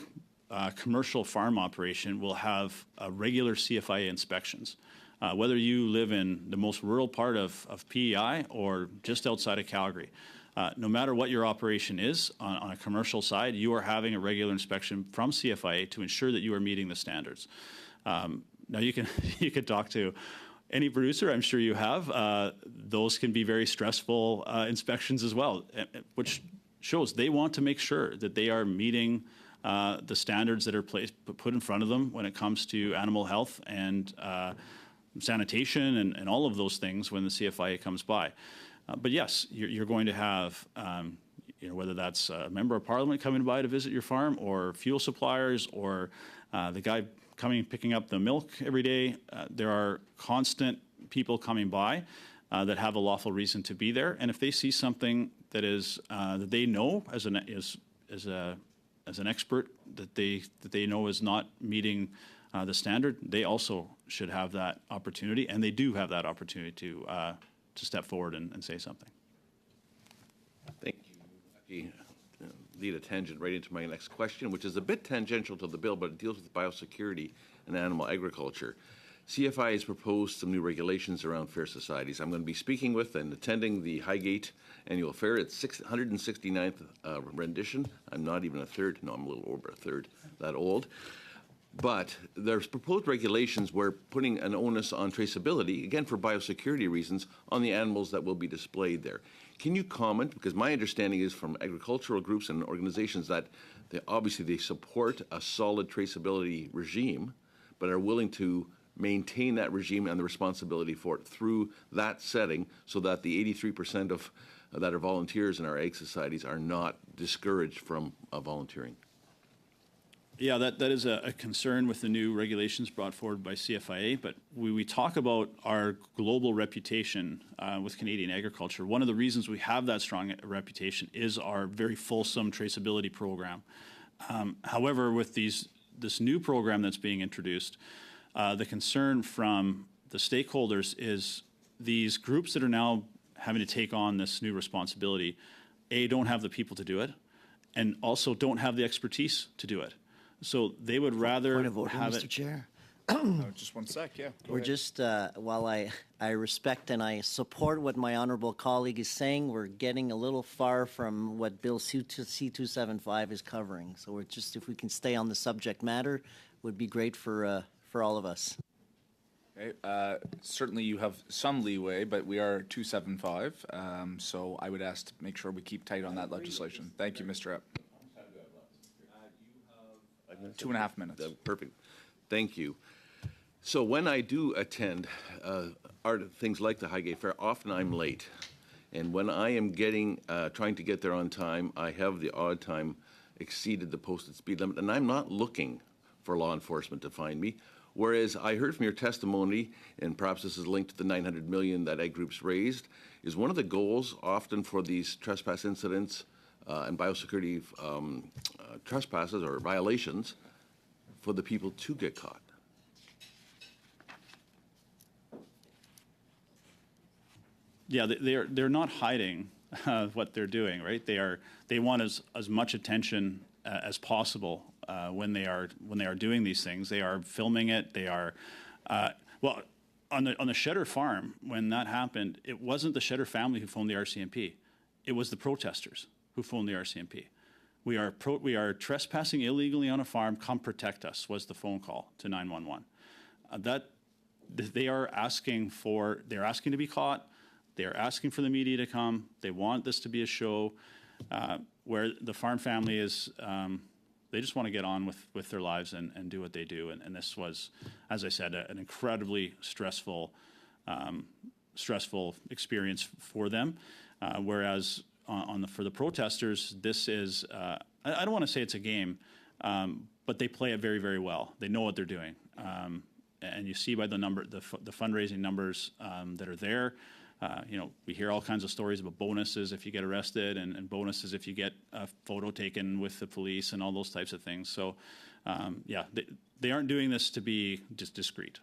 commercial farm operation will have regular CFIA inspections. Whether you live in the most rural part of PEI or just outside of Calgary, no matter what your operation is on a commercial side, you are having a regular inspection from CFIA to ensure that you are meeting the standards. Now you can talk to any producer, I'm sure you have. Those can be very stressful inspections as well, which shows they want to make sure that they are meeting the standards that are put in front of them when it comes to animal health and sanitation and all of those things when the CFIA comes by. But yes, you're going to have, whether that's a member of parliament coming by to visit your farm, or fuel suppliers, or the guy picking up the milk every day. There are constant people coming by that have a lawful reason to be there, and if they see something that is that they know as an expert that they know is not meeting the standard, they also should have that opportunity, and they do have that opportunity to step forward and say something. Thank you. Lead a tangent right into my next question, which is a bit tangential to the bill, but it deals with biosecurity and animal agriculture. CFI has proposed some new regulations around fair societies. I'm going to be speaking with and attending the Highgate Annual Fair. It's 169th rendition. I'm not even a third. No, I'm a little over a third that old. But there's proposed regulations where putting an onus on traceability, again for biosecurity reasons, on the animals that will be displayed there. Can you comment? Because my understanding is from agricultural groups and organizations that they support a solid traceability regime, but are willing to maintain that regime and the responsibility for it through that setting, so that the 83% that are volunteers in our ag societies are not discouraged from volunteering. Yeah, that is a concern with the new regulations brought forward by CFIA, but we talk about our global reputation with Canadian agriculture. One of the reasons we have that strong reputation is our very fulsome traceability program. However, with this new program that's being introduced, the concern from the stakeholders is these groups that are now having to take on this new responsibility, don't have the people to do it, and also don't have the expertise to do it. So they would rather Point of order, have Mr. it. Chair. Just 1 sec, yeah. We're just, while I respect and I support what my honourable colleague is saying, we're getting a little far from what Bill C-275 is covering. So we're just, if we can stay on the subject matter, would be great for all of us. Okay. Certainly you have some leeway, but we are 275, so I would ask to make sure we keep tight on that legislation. Thank you, Mr. Epp. 2.5 minutes. Perfect. Thank you. So when I do attend things like the Highgate Fair, often I'm late. And when I am trying to get there on time, I have the odd time exceeded the posted speed limit, and I'm not looking for law enforcement to find me. Whereas I heard from your testimony, and perhaps this is linked to the $900 million that ag groups raised, is one of the goals often for these trespass incidents and biosecurity trespasses or violations for the people to get caught. Yeah, they're not hiding what they're doing, right? They want as much attention as possible when they are doing these things. They are filming it. They are well on the Shedder farm when that happened. It wasn't the Shedder family who phoned the RCMP. It was the protesters who phoned the RCMP. We are trespassing illegally on a farm. Come protect us was the phone call to 911. They are asking to be caught. They're asking for the media to come. They want this to be a show where the farm family is, they just want to get on with their lives and do what they do. And this was, as I said, an incredibly stressful experience for them. Whereas for the protesters, this is, I don't want to say it's a game, but they play it very, very well. They know what they're doing. And you see by the fundraising numbers that are there. We hear all kinds of stories about bonuses if you get arrested and bonuses if you get a photo taken with the police and all those types of things. So, they aren't doing this to be just discreet.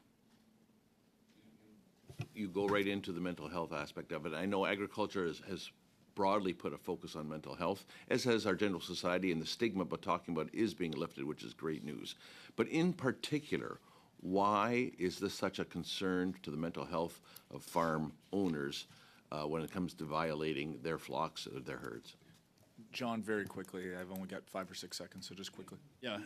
You go right into the mental health aspect of it. I know agriculture has broadly put a focus on mental health, as has our general society, and the stigma about talking about it is being lifted, which is great news. But in particular, why is this such a concern to the mental health of farm owners when it comes to violating their flocks or their herds? John, very quickly. I've only got 5 or 6 seconds, so just quickly. Yeah,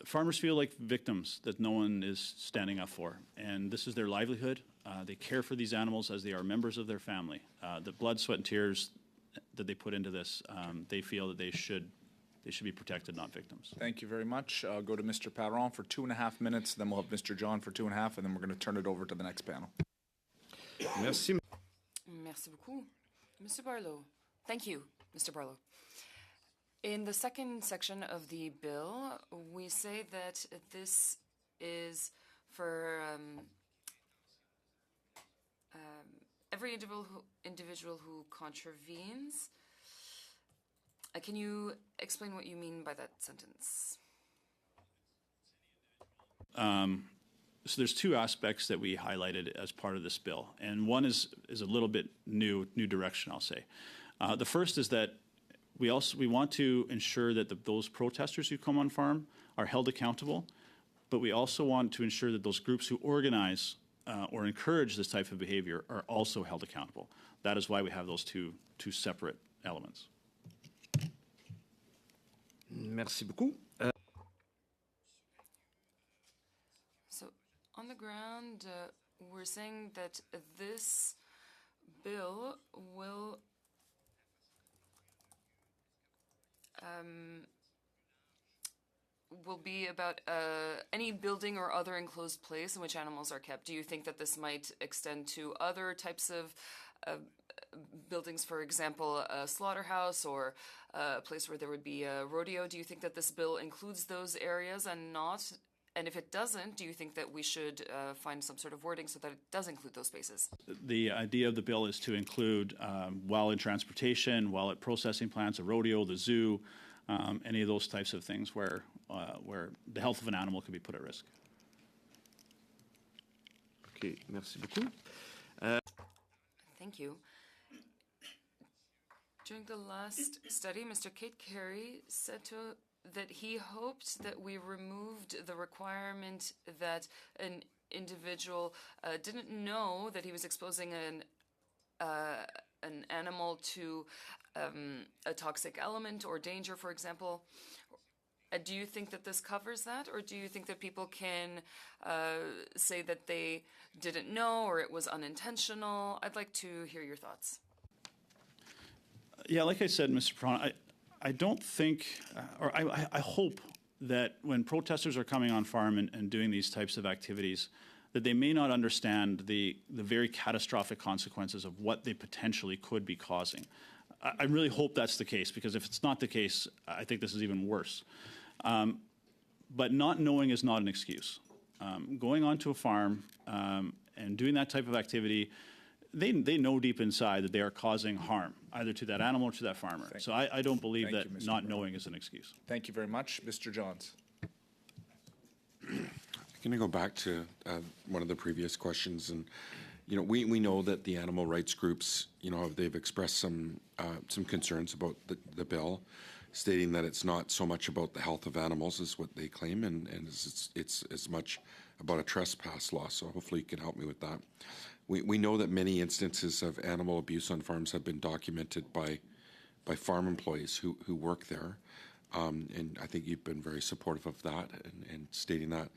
farmers feel like victims that no one is standing up for, and this is their livelihood. They care for these animals as they are members of their family. The blood, sweat, and tears that they put into this, they feel that they should be protected, not victims. Thank you very much. I'll go to Mr. Patron for 2.5 minutes, then we'll have Mr. John for 2.5, and then we're going to turn it over to the next panel. Merci. Merci beaucoup. Mr. Barlow. Thank you, Mr. Barlow. In the second section of the bill, we say that this is for every individual who contravenes. Can you explain what you mean by that sentence? So there's 2 aspects that we highlighted as part of this bill, and one is a little bit new direction, I'll say. The first is that we want to ensure that those protesters who come on farm are held accountable, but we also want to ensure that those groups who organize or encourage this type of behavior are also held accountable. That is why we have those two separate elements. Merci beaucoup. So on the ground, we're saying that this bill will be about any building or other enclosed place in which animals are kept. Do you think that this might extend to other types of buildings, for example, a slaughterhouse or a place where there would be a rodeo? Do you think that this bill includes those areas and not? And if it doesn't, do you think that we should find some sort of wording so that it does include those spaces? The idea of the bill is to include while in transportation, while at processing plants, a rodeo, the zoo, any of those types of things where the health of an animal could be put at risk. Okay, merci beaucoup. Thank you. During the last study, Mr. Kate Carey said that he hoped that we removed the requirement that an individual didn't know that he was exposing an animal to a toxic element or danger, for example. Do you think that this covers that, or do you think that people can say that they didn't know or it was unintentional? I'd like to hear your thoughts. Yeah, like I said, Mr. Prawn, I don't think, or I hope that when protesters are coming on farm and doing these types of activities, that they may not understand the very catastrophic consequences of what they potentially could be causing. I really hope that's the case, because if it's not the case, I think this is even worse. But not knowing is not an excuse. Going onto a farm and doing that type of activity, they know deep inside that they are causing harm either to that animal or to that farmer. So I don't believe Thank that you, Mr. not Brown. knowing is an excuse. Thank you very much. Mr. Johns. I'm going to go back to one of the previous questions, and we know that the animal rights groups, they've expressed some concerns about the bill, stating that it's not so much about the health of animals as what they claim, and it's as much about a trespass law. So hopefully you can help me with that. We know that many instances of animal abuse on farms have been documented by farm employees who work there, and I think you've been very supportive of that and stating that.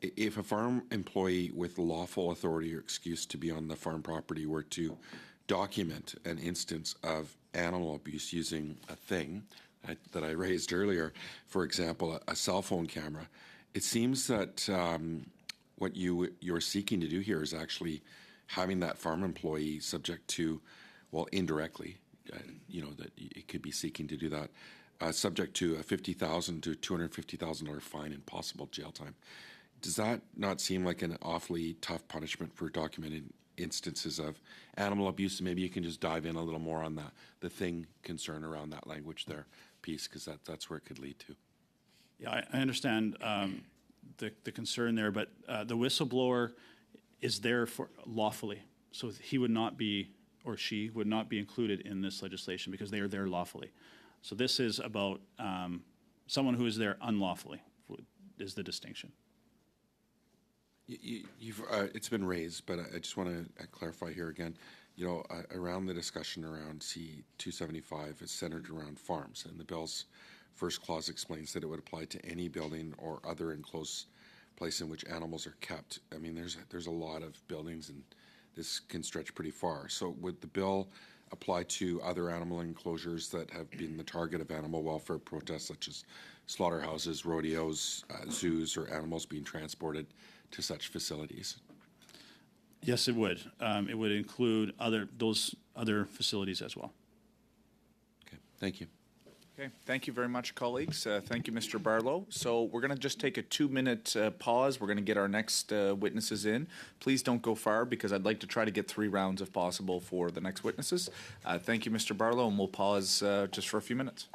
If a farm employee with lawful authority or excuse to be on the farm property were to document an instance of animal abuse using a thing that I raised earlier, for example, a cell phone camera, it seems that what you're seeking to do here is actually having that farm employee subject to, well, indirectly, that it could be seeking to do that, subject to a $50,000 to $250,000 fine and possible jail time. Does that not seem like an awfully tough punishment for documented instances of animal abuse? Maybe you can just dive in a little more on the thing concern around that language there piece, because that's where it could lead to. Yeah, I understand the concern there, but the whistleblower is there for lawfully. So he would not be, or she would not be included in this legislation because they are there lawfully. So this is about someone who is there unlawfully, is the distinction. It's been raised, but I just want to clarify here again. Around the discussion around C275 is centered around farms, and the bill's first clause explains that it would apply to any building or other enclosed place in which animals are kept. I mean, there's a lot of buildings, and this can stretch pretty far. So would the bill apply to other animal enclosures that have been the target of animal welfare protests, such as slaughterhouses, rodeos, zoos, or animals being transported to such facilities? Yes, it would. It would include those other facilities as well. Okay, thank you. Okay, thank you very much, colleagues. Thank you, Mr. Barlow. So we're going to just take a 2-minute pause. We're going to get our next witnesses in. Please don't go far, because I'd like to try to get 3 rounds if possible for the next witnesses. Thank you, Mr. Barlow, and we'll pause just for a few minutes.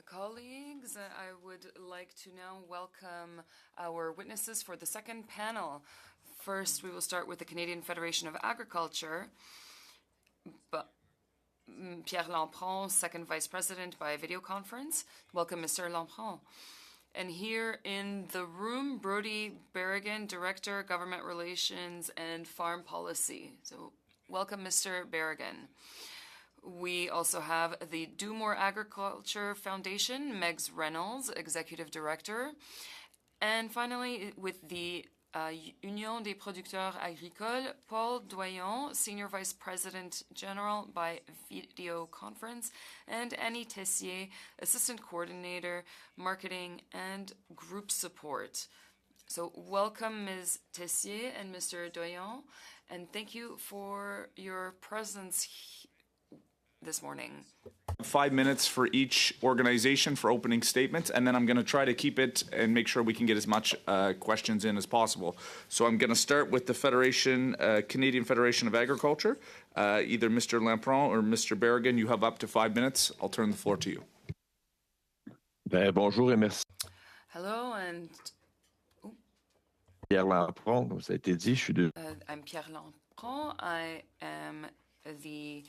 Colleagues, I would like to now welcome our witnesses for the second panel. First, we will start with the Canadian Federation of Agriculture. Pierre Lampron, second vice president by video conference. Welcome, Mr. Lampron. And here in the room, Brody Berrigan, Director, Government Relations and Farm Policy. So welcome, Mr. Berrigan. We also have the Do More Agriculture Foundation, Megs Reynolds, Executive Director. And finally, with the Union des Producteurs Agricoles, Paul Doyon, Senior Vice President General by video conference, and Annie Tessier, Assistant Coordinator, Marketing and Group Support. So welcome, Ms. Tessier and Mr. Doyon, and thank you for your presence this morning. 5 minutes for each organization for opening statements, and then I'm going to try to keep it and make sure we can get as much questions in as possible. So I'm going to start with the Federation, Canadian Federation of Agriculture. Either Mr. Lampron or Mr. Berrigan, you have up to 5 minutes. I'll turn the floor to you. Bonjour et merci. Hello, and Pierre Lampron, comme ça a été dit, je suis de... I'm Pierre Lampron. I am the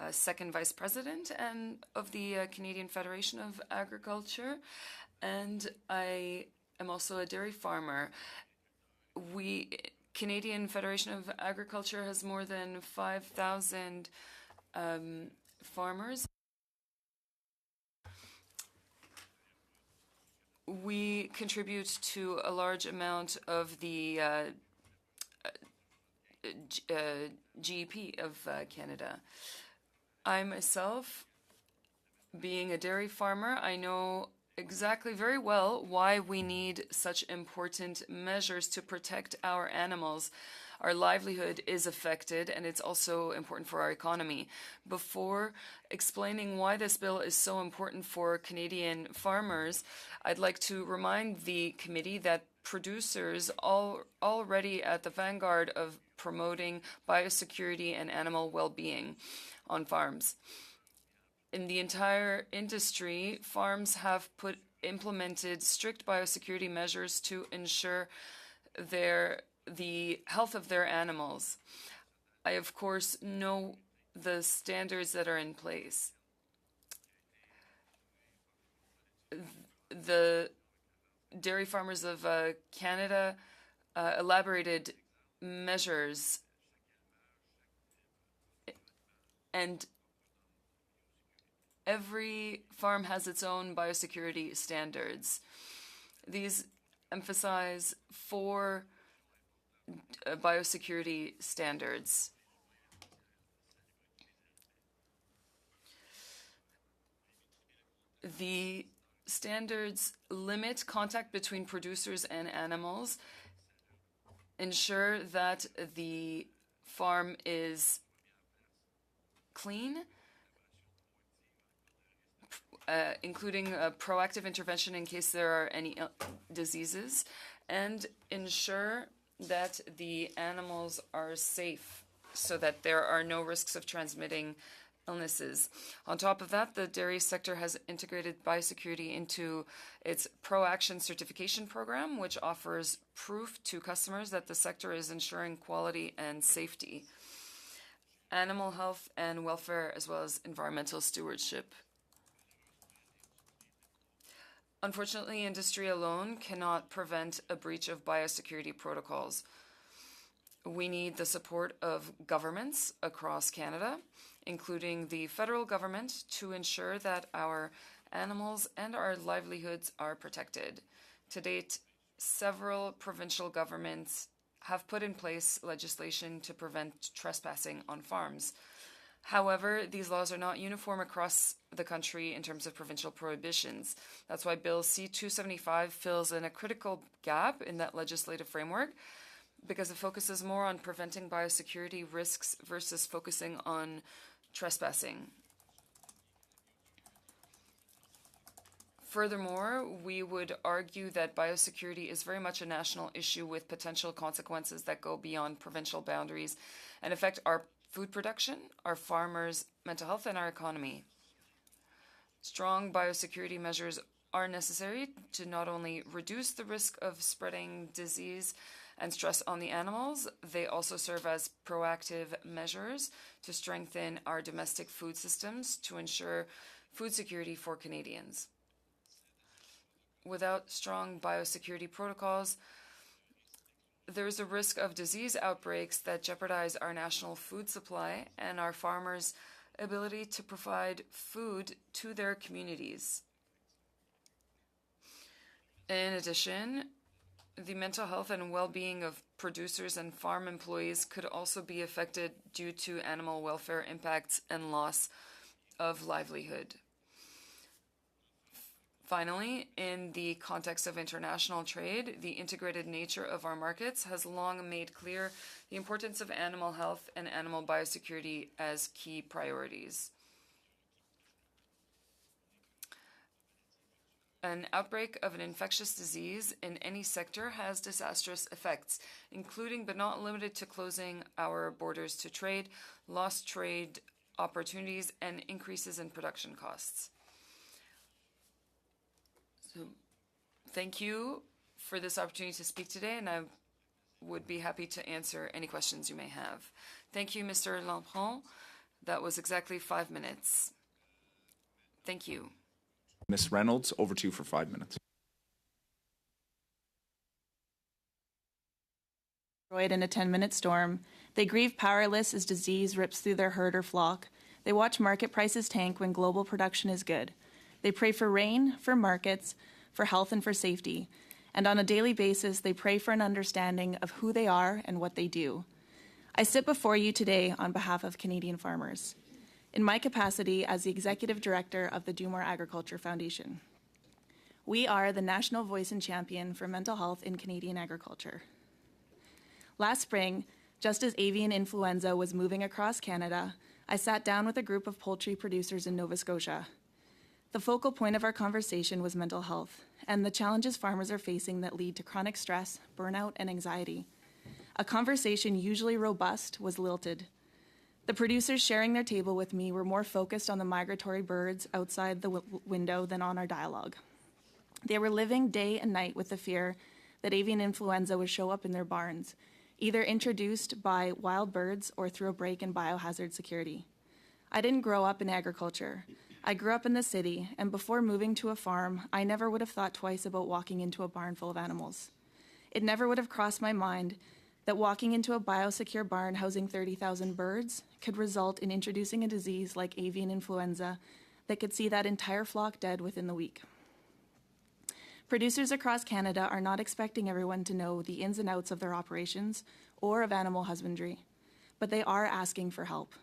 second vice president and of the Canadian Federation of Agriculture, and I am also a dairy farmer. Canadian Federation of Agriculture has more than 5,000 farmers. We contribute to a large amount of the GDP of Canada. I myself, being a dairy farmer, I know exactly very well why we need such important measures to protect our animals. Our livelihood is affected, and it's also important for our economy. Before explaining why this bill is so important for Canadian farmers, I'd like to remind the committee that producers already at the vanguard of promoting biosecurity and animal well-being on farms. In the entire industry, farms have implemented strict biosecurity measures to ensure the health of their animals. I, of course, know the standards that are in place. The dairy farmers of Canada elaborated measures, and every farm has its own biosecurity standards. These emphasize 4 biosecurity standards. The standards limit contact between producers and animals, ensure that the farm is clean, including proactive intervention in case there are any diseases, and ensure that the animals are safe so that there are no risks of transmitting illnesses. On top of that, the dairy sector has integrated biosecurity into its ProAction certification program, which offers proof to customers that the sector is ensuring quality and safety, animal health and welfare, as well as environmental stewardship. Unfortunately, industry alone cannot prevent a breach of biosecurity protocols. We need the support of governments across Canada, including the federal government, to ensure that our animals and our livelihoods are protected. To date, several provincial governments have put in place legislation to prevent trespassing on farms. However, these laws are not uniform across the country in terms of provincial prohibitions. That's why Bill C-275 fills in a critical gap in that legislative framework, because it focuses more on preventing biosecurity risks versus focusing on trespassing. Furthermore, we would argue that biosecurity is very much a national issue with potential consequences that go beyond provincial boundaries and affect our food production, our farmers' mental health, and our economy. Strong biosecurity measures are necessary to not only reduce the risk of spreading disease and stress on the animals, they also serve as proactive measures to strengthen our domestic food systems to ensure food security for Canadians. Without strong biosecurity protocols, there is a risk of disease outbreaks that jeopardize our national food supply and our farmers' ability to provide food to their communities. In addition, the mental health and well-being of producers and farm employees could also be affected due to animal welfare impacts and loss of livelihood. Finally, in the context of international trade, the integrated nature of our markets has long made clear the importance of animal health and animal biosecurity as key priorities. An outbreak of an infectious disease in any sector has disastrous effects, including but not limited to closing our borders to trade, lost trade opportunities, and increases in production costs. So, thank you for this opportunity to speak today, and I would be happy to answer any questions you may have. Thank you, Mr. Lampron. That was exactly 5 minutes. Thank you. Ms. Reynolds, over to you for 5 minutes. In a 10-minute storm. They grieve powerless as disease rips through their herd or flock. They watch market prices tank when global production is good. They pray for rain, for markets, for health and for safety. And on a daily basis, they pray for an understanding of who they are and what they do. I sit before you today on behalf of Canadian farmers, in my capacity as the Executive Director of the Do More Agriculture Foundation. We are the national voice and champion for mental health in Canadian agriculture. Last spring, just as avian influenza was moving across Canada, I sat down with a group of poultry producers in Nova Scotia. The focal point of our conversation was mental health and the challenges farmers are facing that lead to chronic stress, burnout, and anxiety. A conversation usually robust was lilted. The producers sharing their table with me were more focused on the migratory birds outside the window than on our dialogue. They were living day and night with the fear that avian influenza would show up in their barns, either introduced by wild birds or through a break in biohazard security. I didn't grow up in agriculture. I grew up in the city, and before moving to a farm, I never would have thought twice about walking into a barn full of animals. It never would have crossed my mind that walking into a biosecure barn housing 30,000 birds could result in introducing a disease like avian influenza that could see that entire flock dead within the week. Producers across Canada are not expecting everyone to know the ins and outs of their operations or of animal husbandry, but they are asking for help.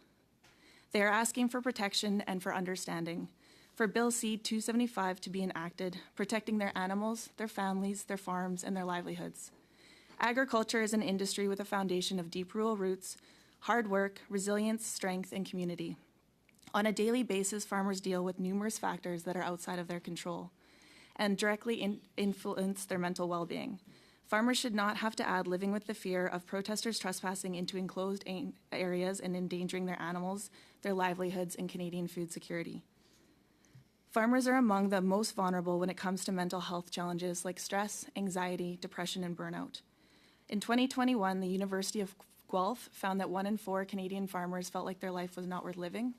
They are asking for protection and for understanding, for Bill C-275 to be enacted, protecting their animals, their families, their farms, and their livelihoods. Agriculture is an industry with a foundation of deep rural roots, hard work, resilience, strength, and community. On a daily basis, farmers deal with numerous factors that are outside of their control and directly influence their mental well-being. Farmers should not have to add living with the fear of protesters trespassing into enclosed areas and endangering their animals, their livelihoods, and Canadian food security. Farmers are among the most vulnerable when it comes to mental health challenges like stress, anxiety, depression, and burnout. In 2021, the University of Guelph found that 1 in 4 Canadian farmers felt like their life was not worth living,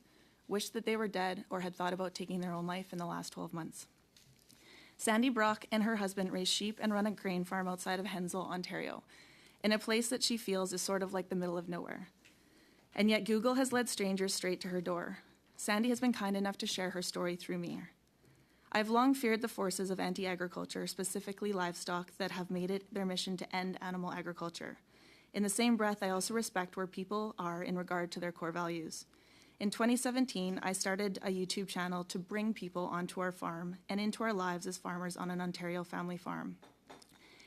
wished that they were dead, or had thought about taking their own life in the last 12 months. Sandy Brock and her husband raise sheep and run a grain farm outside of Hensel, Ontario, in a place that she feels is sort of like the middle of nowhere. And yet Google has led strangers straight to her door. Sandy has been kind enough to share her story through me. I've long feared the forces of anti-agriculture, specifically livestock, that have made it their mission to end animal agriculture. In the same breath, I also respect where people are in regard to their core values. In 2017, I started a YouTube channel to bring people onto our farm and into our lives as farmers on an Ontario family farm.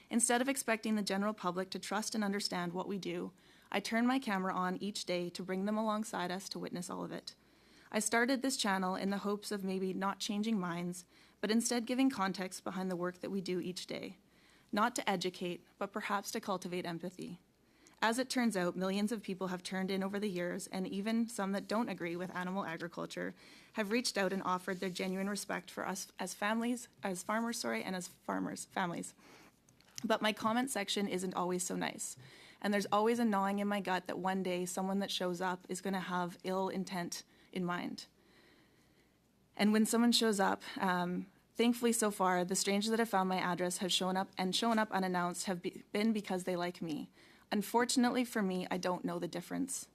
Instead of expecting the general public to trust and understand what we do, I turn my camera on each day to bring them alongside us to witness all of it. I started this channel in the hopes of maybe not changing minds, but instead giving context behind the work that we do each day. Not to educate, but perhaps to cultivate empathy. As it turns out, millions of people have turned in over the years, and even some that don't agree with animal agriculture have reached out and offered their genuine respect for us as families, as farmers, and as families. But my comment section isn't always so nice. And there's always a gnawing in my gut that one day someone that shows up is going to have ill intent in mind. And when someone shows up, thankfully so far, the strangers that have found my address have shown up unannounced have been because they like me. Unfortunately for me, I don't know the difference.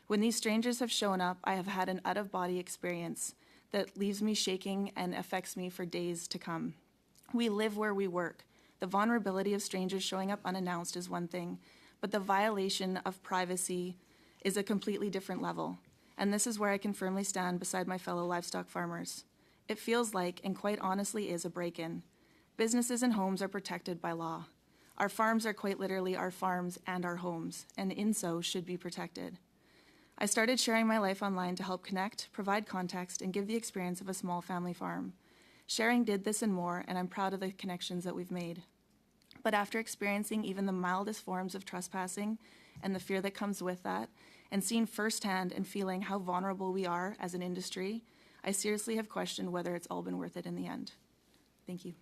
When these strangers have shown up, I have had an out-of-body experience that leaves me shaking and affects me for days to come. We live where we work. The vulnerability of strangers showing up unannounced is one thing, but the violation of privacy is a completely different level. And this is where I can firmly stand beside my fellow livestock farmers. It feels like, and quite honestly is, a break-in. Businesses and homes are protected by law. Our farms are quite literally our farms and our homes, and in so should be protected. I started sharing my life online to help connect, provide context, and give the experience of a small family farm. Sharing did this and more, and I'm proud of the connections that we've made. But after experiencing even the mildest forms of trespassing and the fear that comes with that, and seeing firsthand and feeling how vulnerable we are as an industry, I seriously have questioned whether it's all been worth it in the end. Thank you.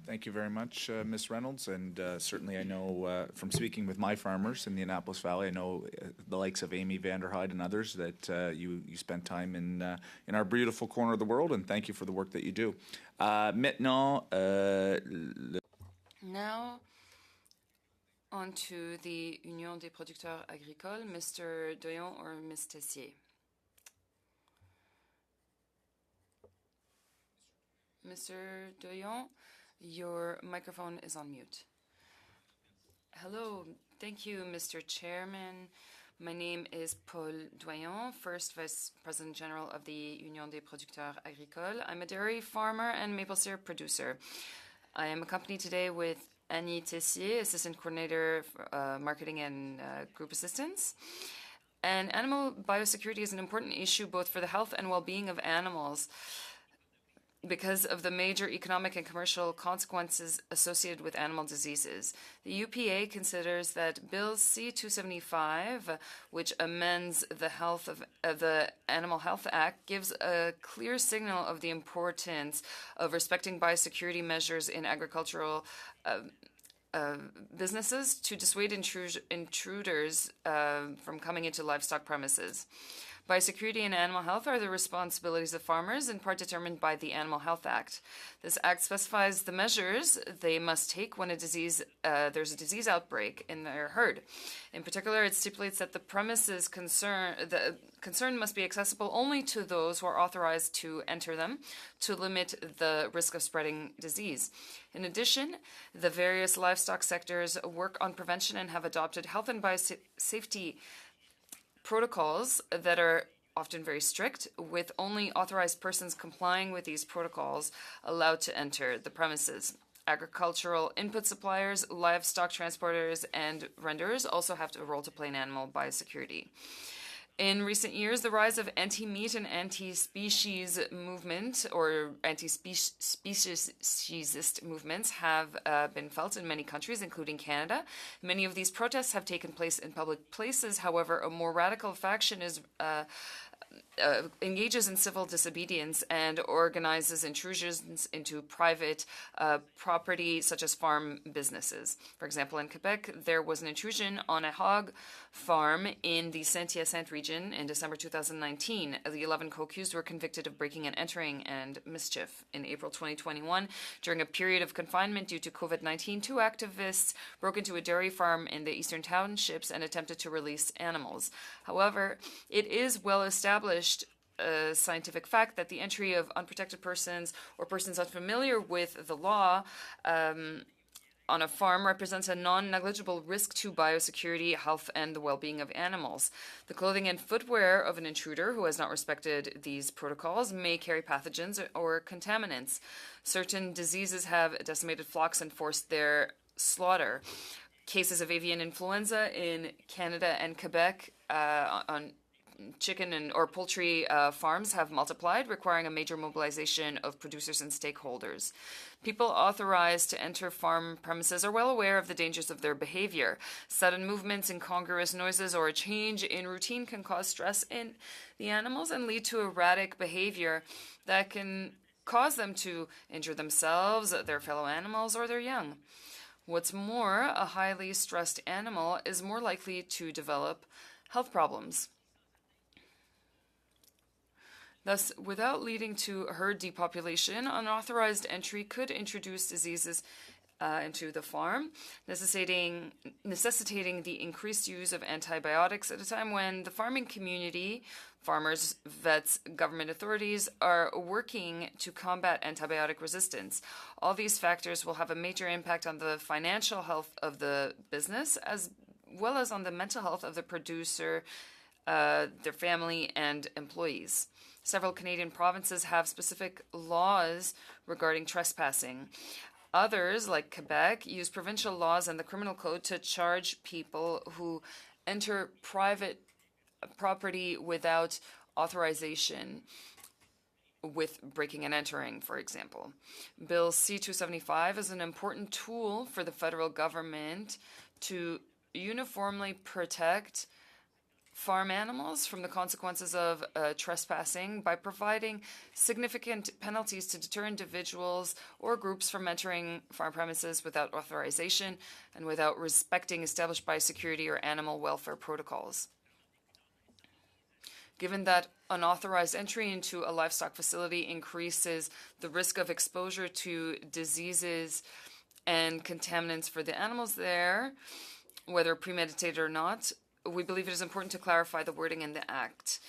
Thank you very much, Ms. Reynolds. And certainly I know from speaking with my farmers in the Annapolis Valley, I know the likes of Amy Vanderhyde and others that you spend time in our beautiful corner of the world, and thank you for the work that you do. Maintenant, Now, on to the Union des producteurs agricoles, Mr. Doyon or Ms. Tessier. Mr. Doyon, your microphone is on mute. Hello, thank you, Mr. Chairman. My name is Paul Doyon, first Vice President General of the Union des producteurs agricoles. I'm a dairy farmer and maple syrup producer. I am accompanied today with Annie Tessier, Assistant Coordinator for Marketing and Group Assistance. And animal biosecurity is an important issue both for the health and well-being of animals because of the major economic and commercial consequences associated with animal diseases. The UPA considers that Bill C-275, which amends the Animal Health Act, gives a clear signal of the importance of respecting biosecurity measures in agricultural businesses to dissuade intruders from coming into livestock premises. Biosecurity and animal health are the responsibilities of farmers, in part determined by the Animal Health Act. This act specifies the measures they must take when there's a disease outbreak in their herd. In particular, it stipulates that the premises concerned must be accessible only to those who are authorized to enter them to limit the risk of spreading disease. In addition, the various livestock sectors work on prevention and have adopted health and biosafety protocols that are often very strict, with only authorized persons complying with these protocols allowed to enter the premises. Agricultural input suppliers, livestock transporters, and renderers also have a role to play in animal biosecurity. In recent years, the rise of anti-meat and anti-species movement or anti-speciesist movements have been felt in many countries, including Canada. Many of these protests have taken place in public places. However, a more radical faction engages in civil disobedience and organizes intrusions into private property, such as farm businesses. For example, in Quebec, there was an intrusion on a hog farm in the Saint-Hyacinthe region in December 2019. The 11 co-accused were convicted of breaking and entering and mischief. In April 2021, during a period of confinement due to COVID-19, 2 activists broke into a dairy farm in the Eastern Townships and attempted to release animals. However, it is well established scientific fact that the entry of unprotected persons or persons unfamiliar with the law on a farm represents a non-negligible risk to biosecurity, health, and the well-being of animals. The clothing and footwear of an intruder who has not respected these protocols may carry pathogens or contaminants. Certain diseases have decimated flocks and forced their slaughter. Cases of avian influenza in Canada and Quebec chicken or poultry farms have multiplied, requiring a major mobilization of producers and stakeholders. People authorized to enter farm premises are well aware of the dangers of their behavior. Sudden movements, incongruous noises, or a change in routine can cause stress in the animals and lead to erratic behavior that can cause them to injure themselves, their fellow animals, or their young. What's more, a highly stressed animal is more likely to develop health problems. Thus, without leading to herd depopulation, unauthorized entry could introduce diseases into the farm, necessitating the increased use of antibiotics at a time when the farming community, farmers, vets, government authorities are working to combat antibiotic resistance. All these factors will have a major impact on the financial health of the business as well as on the mental health of the producer, their family, and employees. Several Canadian provinces have specific laws regarding trespassing. Others, like Quebec, use provincial laws and the criminal code to charge people who enter private property without authorization, with breaking and entering, for example. Bill C-275 is an important tool for the federal government to uniformly protect farm animals from the consequences of trespassing by providing significant penalties to deter individuals or groups from entering farm premises without authorization and without respecting established biosecurity or animal welfare protocols. Given that unauthorized entry into a livestock facility increases the risk of exposure to diseases and contaminants for the animals there, whether premeditated or not, we believe it is important to clarify the wording in the Act.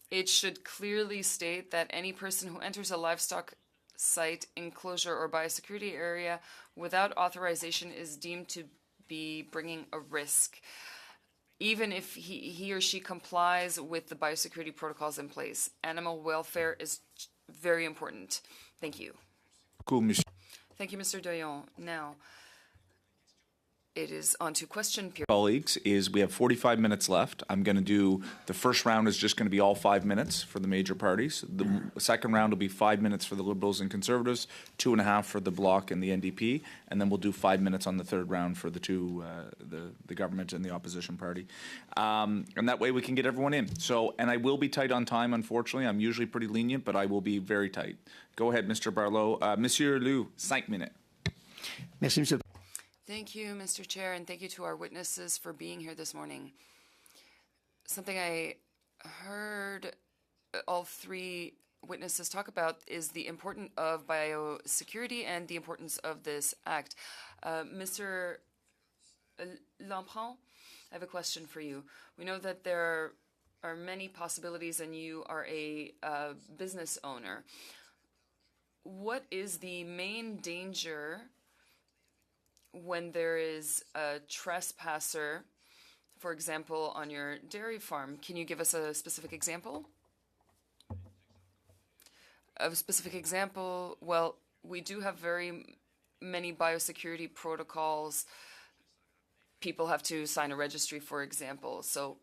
It should clearly state that any person who enters a livestock site, enclosure, or biosecurity area without authorization is deemed to be bringing a risk, even if he or she complies with the biosecurity protocols in place. Animal welfare is very important. Thank you. Cool, Monsieur. Thank you, Mr. Doyon. Now, it is on to question period. Colleagues, we have 45 minutes left. I'm going to do, the first round is just going to be all 5 minutes for the major parties. The second round will be 5 minutes for the Liberals and Conservatives, 2.5 for the Bloc and the NDP, and then we'll do 5 minutes on the third round for the two, the government and the opposition party. And that way we can get everyone in. So, and I will be tight on time, unfortunately. I'm usually pretty lenient, but I will be very tight. Go ahead, Mr. Barlow. Monsieur Liu, 5 minutes. Merci, Monsieur. Thank you, Mr. Chair, and thank you to our witnesses for being here this morning. Something I heard all three witnesses talk about is the importance of biosecurity and the importance of this act. Mr. Lampron, I have a question for you. We know that there are many possibilities and you are a business owner. What is the main danger when there is a trespasser, for example, on your dairy farm? Can you give us a specific example? A specific example, well, we do have very many biosecurity protocols. People have to sign a registry, for example. So,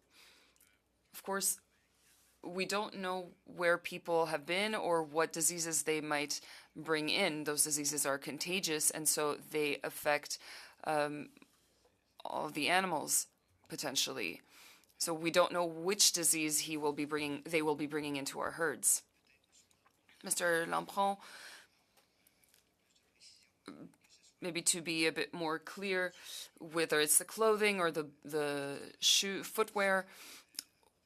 of course, we don't know where people have been or what diseases they might bring in. Those diseases are contagious, and so they affect all of the animals potentially. So we don't know which disease they will be bringing into our herds. Mr. Lampron, maybe to be a bit more clear, whether it's the clothing or the footwear,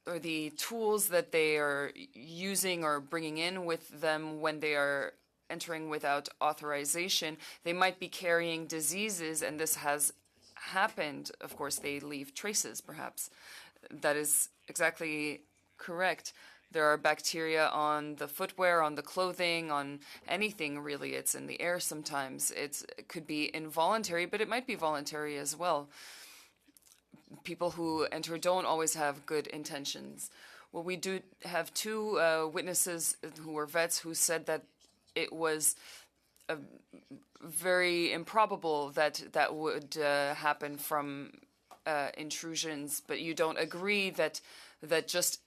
or the tools that they are using or bringing in with them when they are entering without authorization, they might be carrying diseases, and this has happened. Of course, they leave traces, perhaps. That is exactly correct. There are bacteria on the footwear, on the clothing, on anything, really. It's in the air sometimes. It could be involuntary, but it might be voluntary as well. People who enter don't always have good intentions. Well, we do have two witnesses who were vets who said that it was very improbable that that would happen from intrusions, but you don't agree that just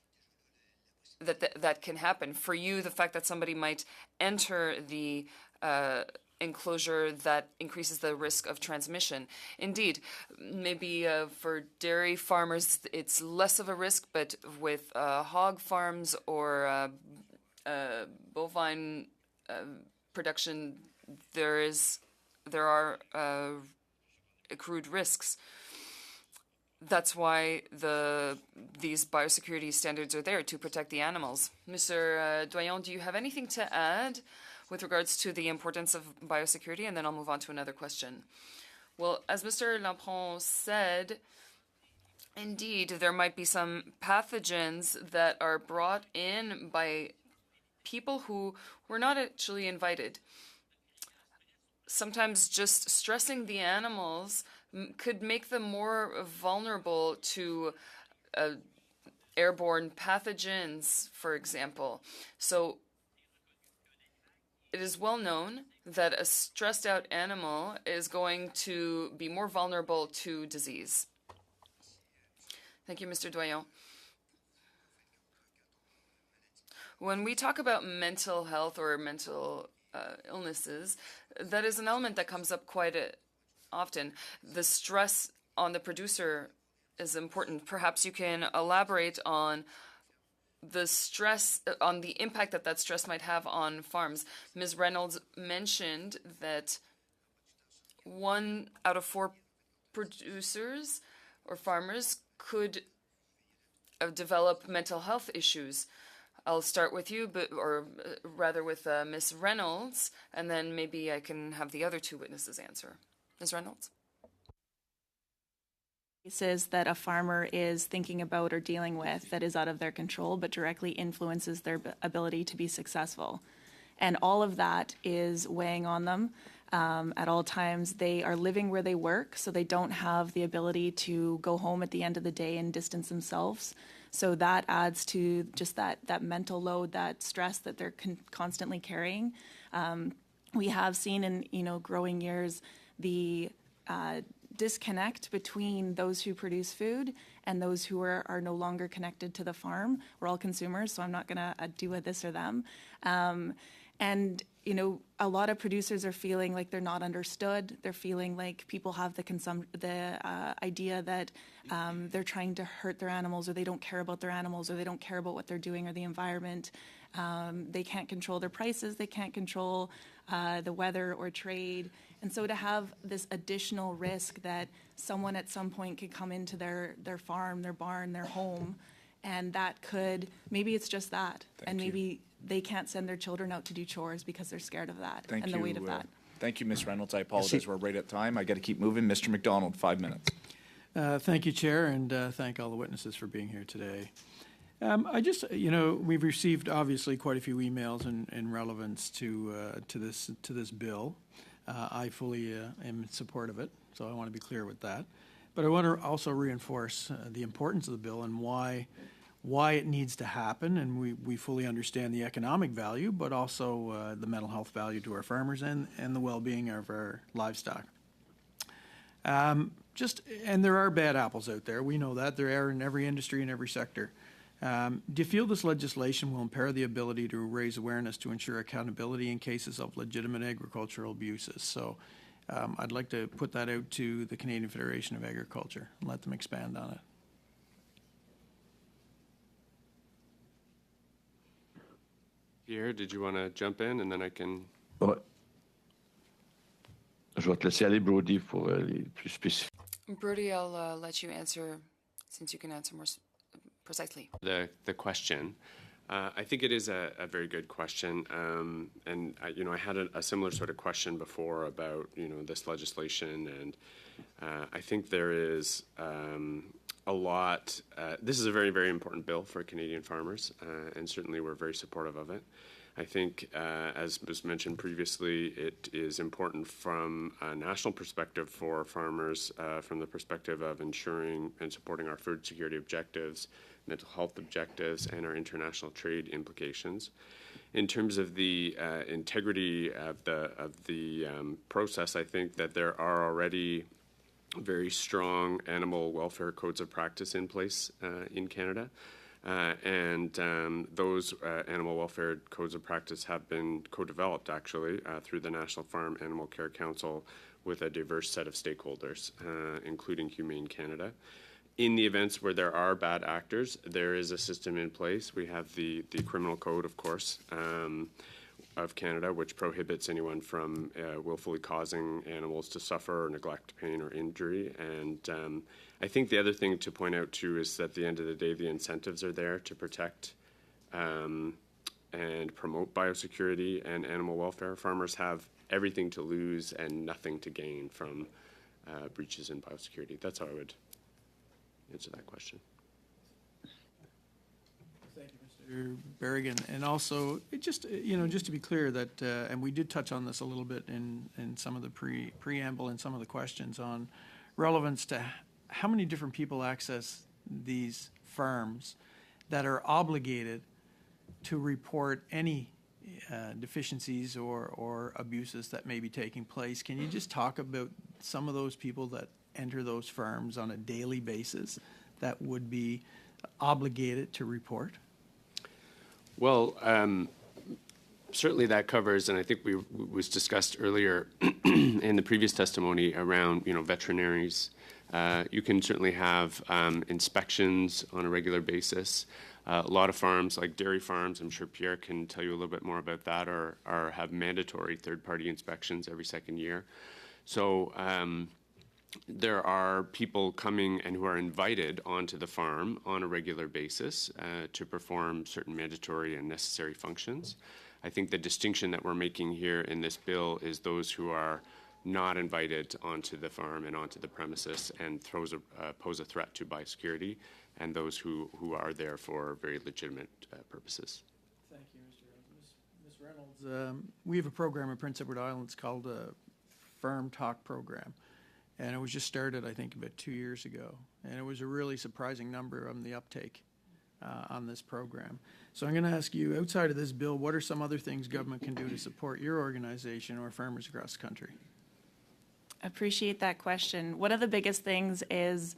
that can happen. For you, the fact that somebody might enter the enclosure, that increases the risk of transmission. Indeed, maybe for dairy farmers it's less of a risk, but with hog farms or bovine production, there are accrued risks. That's why these biosecurity standards are there, to protect the animals. Mr. Doyon, do you have anything to add with regards to the importance of biosecurity? And then I'll move on to another question. Well, as Mr. Lampron said, indeed, there might be some pathogens that are brought in by people who were not actually invited. Sometimes just stressing the animals could make them more vulnerable to airborne pathogens, for example. So it is well known that a stressed out animal is going to be more vulnerable to disease. Thank you, Mr. Doyon. When we talk about mental health or mental illnesses, that is an element that comes up quite often. The stress on the producer is important. Perhaps you can elaborate on the stress, on the impact that stress might have on farms. Ms. Reynolds mentioned that 1 out of 4 producers or farmers could develop mental health issues. I'll start with you, or rather with Ms. Reynolds, and then maybe I can have the other 2 witnesses answer. Ms. Reynolds? Cases that a farmer is thinking about or dealing with that is out of their control, but directly influences their ability to be successful. And all of that is weighing on them. At all times, they are living where they work, so they don't have the ability to go home at the end of the day and distance themselves. So that adds to just that mental load, that stress that they're constantly carrying. We have seen in growing years the disconnect between those who produce food and those who are no longer connected to the farm. We're all consumers, so I'm not going to do a this or them. And a lot of producers are feeling like they're not understood. They're feeling like people have the idea that they're trying to hurt their animals, or they don't care about their animals, or they don't care about what they're doing or the environment. They can't control their prices. They can't control the weather or trade. And so to have this additional risk that someone at some point could come into their farm, their barn, their home, and that could, maybe it's just that. And maybe they can't send their children out to do chores because they're scared of that and the weight of that. Thank you, Ms. Reynolds. I apologize. We're right at time. I got to keep moving. Mr. McDonald, 5 minutes. Thank you, Chair, and thank all the witnesses for being here today. We've received obviously quite a few emails in relevance to this bill. I fully am in support of it, so I want to be clear with that. But I want to also reinforce the importance of the bill and why it needs to happen. And we fully understand the economic value, but also the mental health value to our farmers and the well-being of our livestock. And there are bad apples out there. We know that. There are in every industry and every sector. Do you feel this legislation will impair the ability to raise awareness to ensure accountability in cases of legitimate agricultural abuses? So I'd like to put that out to the Canadian Federation of Agriculture and let them expand on it. Pierre, did you want to jump in, and then I can... Je vais te laisser aller, Brody, pour les plus spécifiques. Brody, I'll let you answer, since you can answer more precisely. The question. I think it is a very good question, and I had a similar sort of question before about this legislation, and I think there is a lot. This is a very, very important bill for Canadian farmers, and certainly we're very supportive of it. I think, as was mentioned previously, it is important from a national perspective for farmers, from the perspective of ensuring and supporting our food security objectives, mental health objectives, and our international trade implications. In terms of the integrity of the process, I think that there are already very strong animal welfare codes of practice in place in Canada. Those animal welfare codes of practice have been co-developed, actually, through the National Farm Animal Care Council with a diverse set of stakeholders, including Humane Canada. In the events where there are bad actors, there is a system in place. We have the criminal code, of course, of Canada, which prohibits anyone from willfully causing animals to suffer or neglect, pain, or injury. And I think the other thing to point out, too, is that at the end of the day, the incentives are there to protect and promote biosecurity and animal welfare. Farmers have everything to lose and nothing to gain from breaches in biosecurity. That's how I would answer that question. Thank you, Mr. Berrigan. And also, just to be clear that, and we did touch on this a little bit in some of the preamble and some of the questions on relevance to how many different people access these farms that are obligated to report any deficiencies or abuses that may be taking place. Can you just talk about some of those people that enter those farms on a daily basis that would be obligated to report? Well, certainly that covers, and I think was discussed earlier in the previous testimony around, veterinaries. You can certainly have inspections on a regular basis. A lot of farms, like dairy farms, I'm sure Pierre can tell you a little bit more about that, are have mandatory third-party inspections every second year. So there are people coming and who are invited onto the farm on a regular basis to perform certain mandatory and necessary functions. I think the distinction that we're making here in this bill is those who are not invited onto the farm and onto the premises and pose a threat to biosecurity, and those who are there for very legitimate purposes. Thank you, Mr. Reynolds. Ms. Reynolds, we have a program in Prince Edward Island. It's called the Farm Talk Program, and it was just started, I think, about 2 years ago, and it was a really surprising number on the uptake on this program. So I'm going to ask you, outside of this bill, what are some other things government can do to support your organization or farmers across the country? I appreciate that question. One of the biggest things is,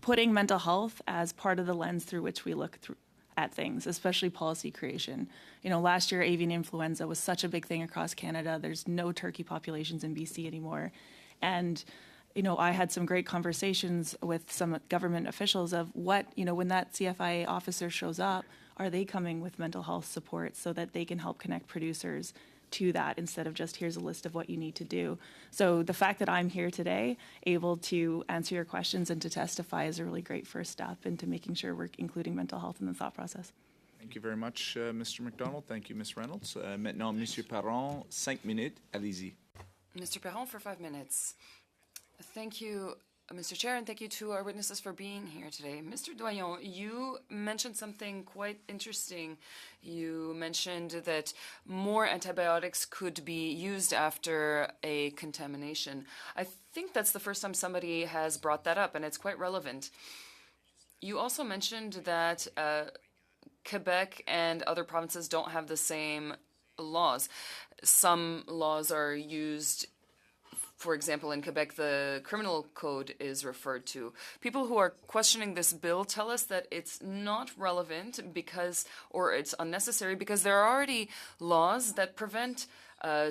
putting mental health as part of the lens through which we look at things, especially policy creation. Last year, avian influenza was such a big thing across Canada. There's no turkey populations in BC anymore. And, I had some great conversations with some government officials of what, when that CFIA officer shows up, are they coming with mental health support so that they can help connect producers to that instead of just here's a list of what you need to do. So the fact that I'm here today, able to answer your questions and to testify is a really great first step into making sure we're including mental health in the thought process. Thank you very much, Mr. McDonald. Thank you, Ms. Reynolds. Maintenant, Monsieur Perron, 5 minutes. Allez-y. Mr. Perron for 5 minutes. Thank you, Mr. Chair, and thank you to our witnesses for being here today. Mr. Doyon, you mentioned something quite interesting. You mentioned that more antibiotics could be used after a contamination. I think that's the first time somebody has brought that up, and it's quite relevant. You also mentioned that Quebec and other provinces don't have the same laws. Some laws are used. For example, in Quebec, the criminal code is referred to. People who are questioning this bill tell us that it's not relevant or it's unnecessary because there are already laws that prevent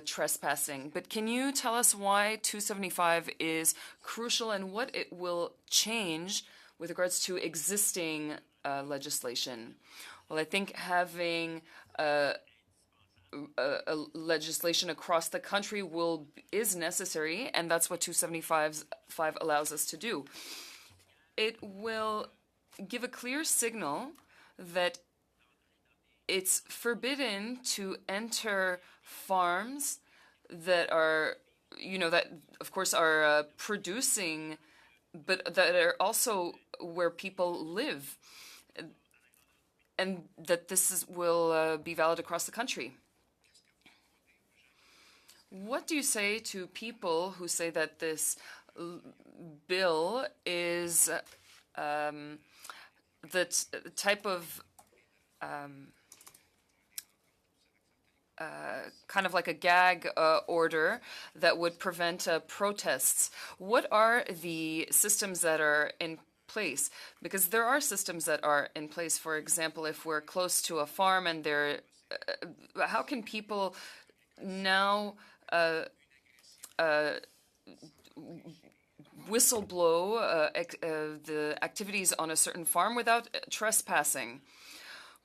trespassing. But can you tell us why 275 is crucial and what it will change with regards to existing legislation? Well, I think having legislation across the country is necessary, and that's what 275 allows us to do. It will give a clear signal that it's forbidden to enter farms that are, that of course are producing, but that are also where people live, and that will be valid across the country. What do you say to people who say that this bill is the type of kind of like a gag order that would prevent protests? What are the systems that are in place, because there are systems that are in place. For example, if we're close to a farm and how can people now whistleblow the activities on a certain farm without trespassing?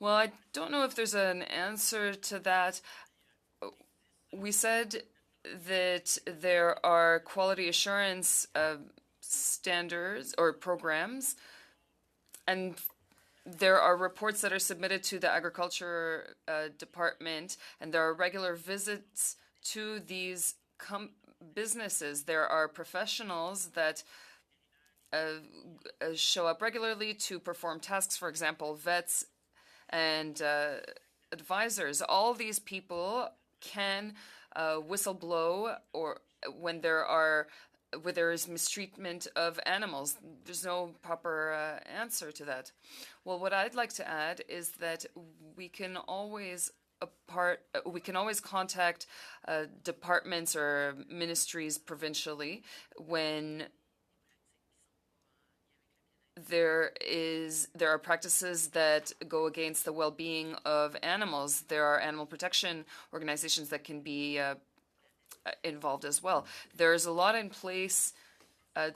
Well, I don't know if there's an answer to that. We said that there are quality assurance standards or programs, and there are reports that are submitted to the Agriculture Department, and there are regular visits to these businesses. There are professionals that show up regularly to perform tasks, for example, vets and advisors. All these people can whistleblow or when there is mistreatment of animals. There's no proper answer to that. Well, what I'd like to add is that we can always contact departments or ministries provincially when there are practices that go against the well-being of animals. There are animal protection organizations that can be involved as well. There's a lot in place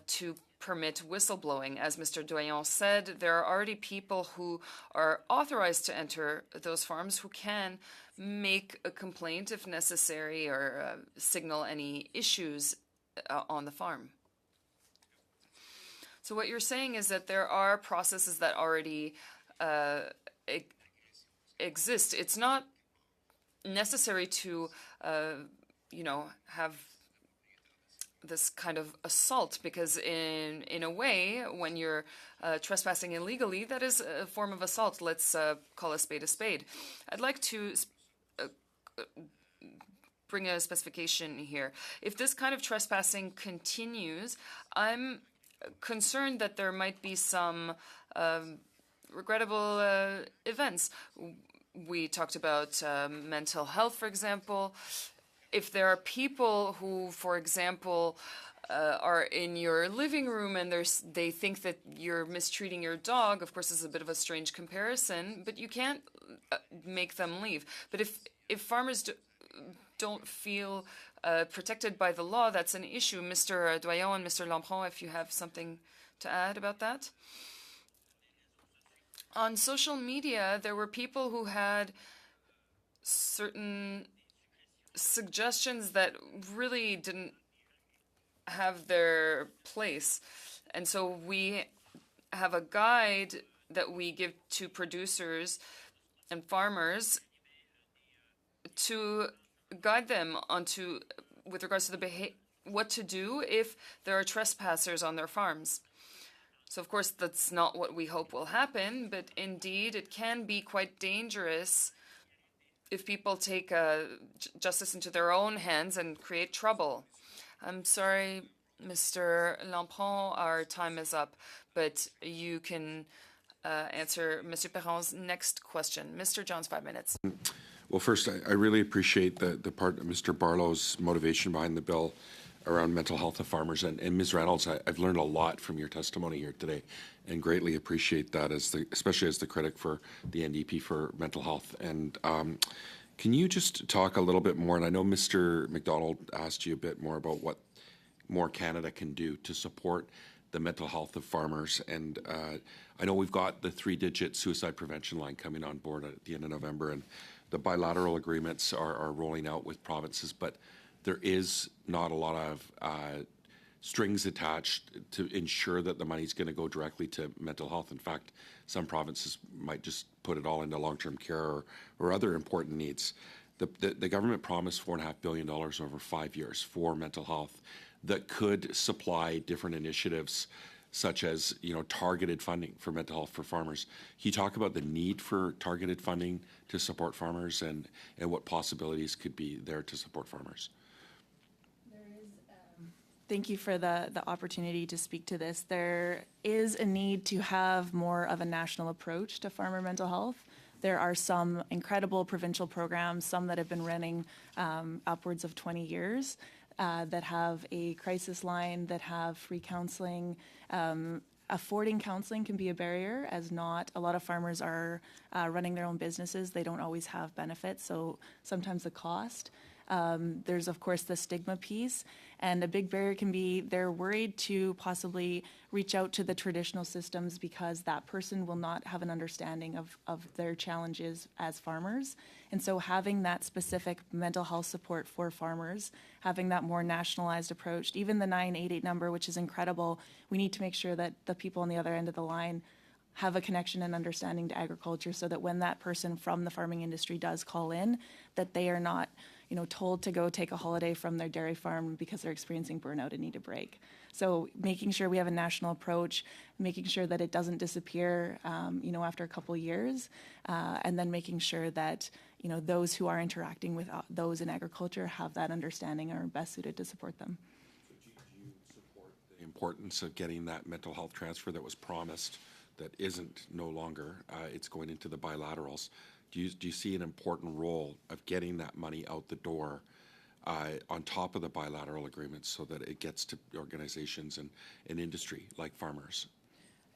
to permit whistleblowing. As Mr. Doyon said, there are already people who are authorized to enter those farms who can make a complaint if necessary or signal any issues on the farm. So what you're saying is that there are processes that already exist. It's not necessary to, have this kind of assault, because in a way, when you're trespassing illegally, that is a form of assault. Let's call a spade a spade. I'd like to bring a specification here. If this kind of trespassing continues, I'm concerned that there might be some regrettable events. We talked about mental health, for example. If there are people who, for example, are in your living room and they think that you're mistreating your dog, of course, this is a bit of a strange comparison, but you can't make them leave. But if farmers don't feel protected by the law, that's an issue. Mr. Doyon and Mr. Lampron, if you have something to add about that. On social media, there were people who had certain suggestions that really didn't have their place. And so we have a guide that we give to producers and farmers to guide them with regards to what to do if there are trespassers on their farms. So, of course, that's not what we hope will happen, but indeed it can be quite dangerous if people take justice into their own hands and create trouble. I'm sorry, Mr. Lampron, our time is up, but you can answer Mr. Perron's next question. Mr. Jones, 5 minutes. Well, first, I really appreciate the part of Mr. Barlow's motivation behind the bill around mental health of farmers. And Ms. Reynolds, I've learned a lot from your testimony here today and greatly appreciate that, especially as the critic for the NDP for mental health. And can you just talk a little bit more, and I know Mr. McDonald asked you a bit more about what more Canada can do to support the mental health of farmers. And I know we've got the 3-digit suicide prevention line coming on board at the end of November, and the bilateral agreements are rolling out with provinces, but there is not a lot of strings attached to ensure that the money's going to go directly to mental health. In fact, some provinces might just put it all into long-term care or other important needs. The government promised $4.5 billion over 5 years for mental health that could supply different initiatives such as, targeted funding for mental health for farmers. Can you talk about the need for targeted funding to support farmers and what possibilities could be there to support farmers? Thank you for the opportunity to speak to this. There is a need to have more of a national approach to farmer mental health. There are some incredible provincial programs, some that have been running upwards of 20 years, that have a crisis line, that have free counseling, affording counseling can be a barrier, as not a lot of farmers are running their own businesses. They don't always have benefits, so sometimes the cost. There's, of course, the stigma piece, and a big barrier can be they're worried to possibly reach out to the traditional systems because that person will not have an understanding of their challenges as farmers. And so having that specific mental health support for farmers, having that more nationalized approach, even the 988 number, which is incredible, we need to make sure that the people on the other end of the line have a connection and understanding to agriculture so that when that person from the farming industry does call in, that they are not told to go take a holiday from their dairy farm because they're experiencing burnout and need a break. So making sure we have a national approach, making sure that it doesn't disappear, after a couple years, and then making sure that, those who are interacting with those in agriculture have that understanding and are best suited to support them. So do you support the importance of getting that mental health transfer that was promised that isn't no longer, it's going into the bilaterals? Do you see an important role of getting that money out the door on top of the bilateral agreements so that it gets to organizations and industry like farmers?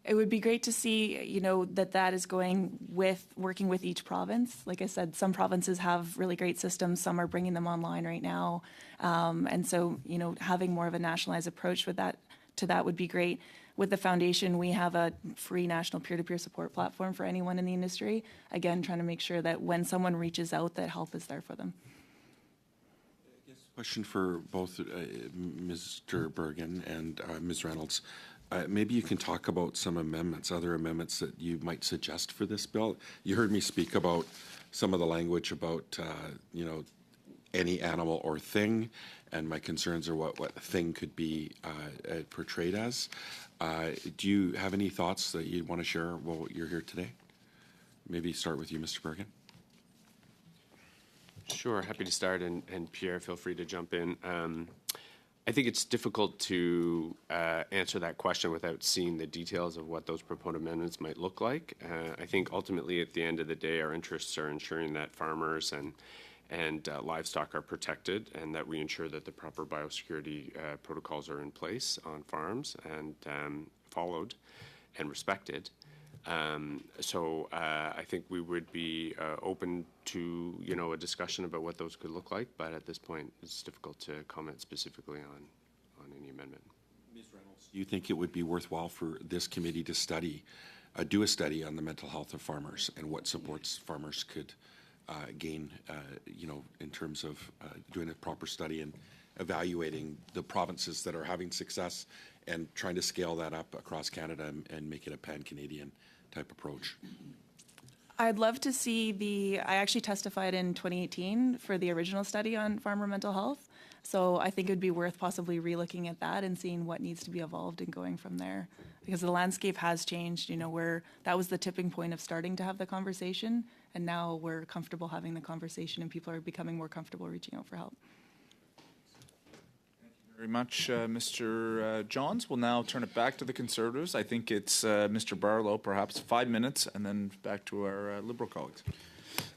It would be great to see, that is going with working with each province. Like I said, some provinces have really great systems. Some are bringing them online right now. And so, having more of a nationalized approach with that would be great. With the foundation, we have a free national peer-to-peer support platform for anyone in the industry. Again, trying to make sure that when someone reaches out, that help is there for them. I guess question for both Mr. Bergen and Ms. Reynolds. Maybe you can talk about some amendments, other amendments that you might suggest for this bill. You heard me speak about some of the language about, any animal or thing, and my concerns are what a thing could be portrayed as. Do you have any thoughts that you want to share while you're here today? Maybe start with you, Mr. Bergen. Sure, happy to start, and Pierre, feel free to jump in. I think it's difficult to answer that question without seeing the details of what those proposed amendments might look like. I think ultimately, at the end of the day, our interests are ensuring that farmers and livestock are protected, and that we ensure that the proper biosecurity protocols are in place on farms and followed and respected. So I think we would be open to a discussion about what those could look like, but at this point it's difficult to comment specifically on any amendment. Ms. Reynolds, do you think it would be worthwhile for this committee to do a study on the mental health of farmers and what supports farmers could gain, in terms of doing a proper study and evaluating the provinces that are having success and trying to scale that up across Canada and make it a pan-Canadian type approach? I'd love to see I actually testified in 2018 for the original study on farmer mental health. So I think it would be worth possibly relooking at that and seeing what needs to be evolved and going from there. Because the landscape has changed, where that was the tipping point of starting to have the conversation. And now we're comfortable having the conversation and people are becoming more comfortable reaching out for help. Very much, Mr. Johns. We'll now turn it back to the Conservatives. I think it's Mr. Barlow, perhaps 5 minutes, and then back to our Liberal colleagues.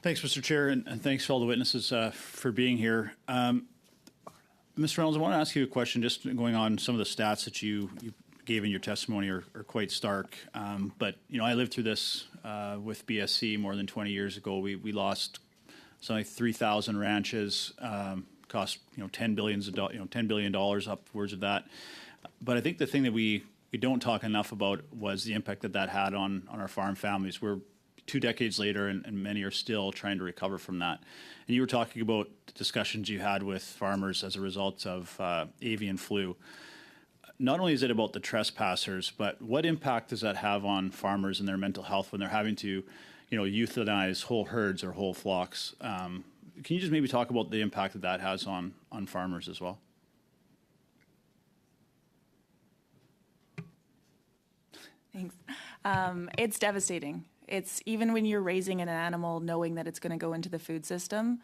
Thanks, Mr. Chair, and thanks to all the witnesses for being here. Ms. Reynolds, I want to ask you a question just going on some of the stats that you gave in your testimony are quite stark. But, I lived through this with BSC more than 20 years ago. We lost something like 3,000 ranches, cost $10 billion, upwards of that. But I think the thing that we don't talk enough about was the impact that had on our farm families. We're 2 decades later, and many are still trying to recover from that. And you were talking about the discussions you had with farmers as a result of avian flu. Not only is it about the trespassers, but what impact does that have on farmers and their mental health when they're having to, euthanize whole herds or whole flocks? Can you just maybe talk about the impact that has on farmers as well? Thanks. It's devastating. It's even when you're raising an animal, knowing that it's going to go into the food system,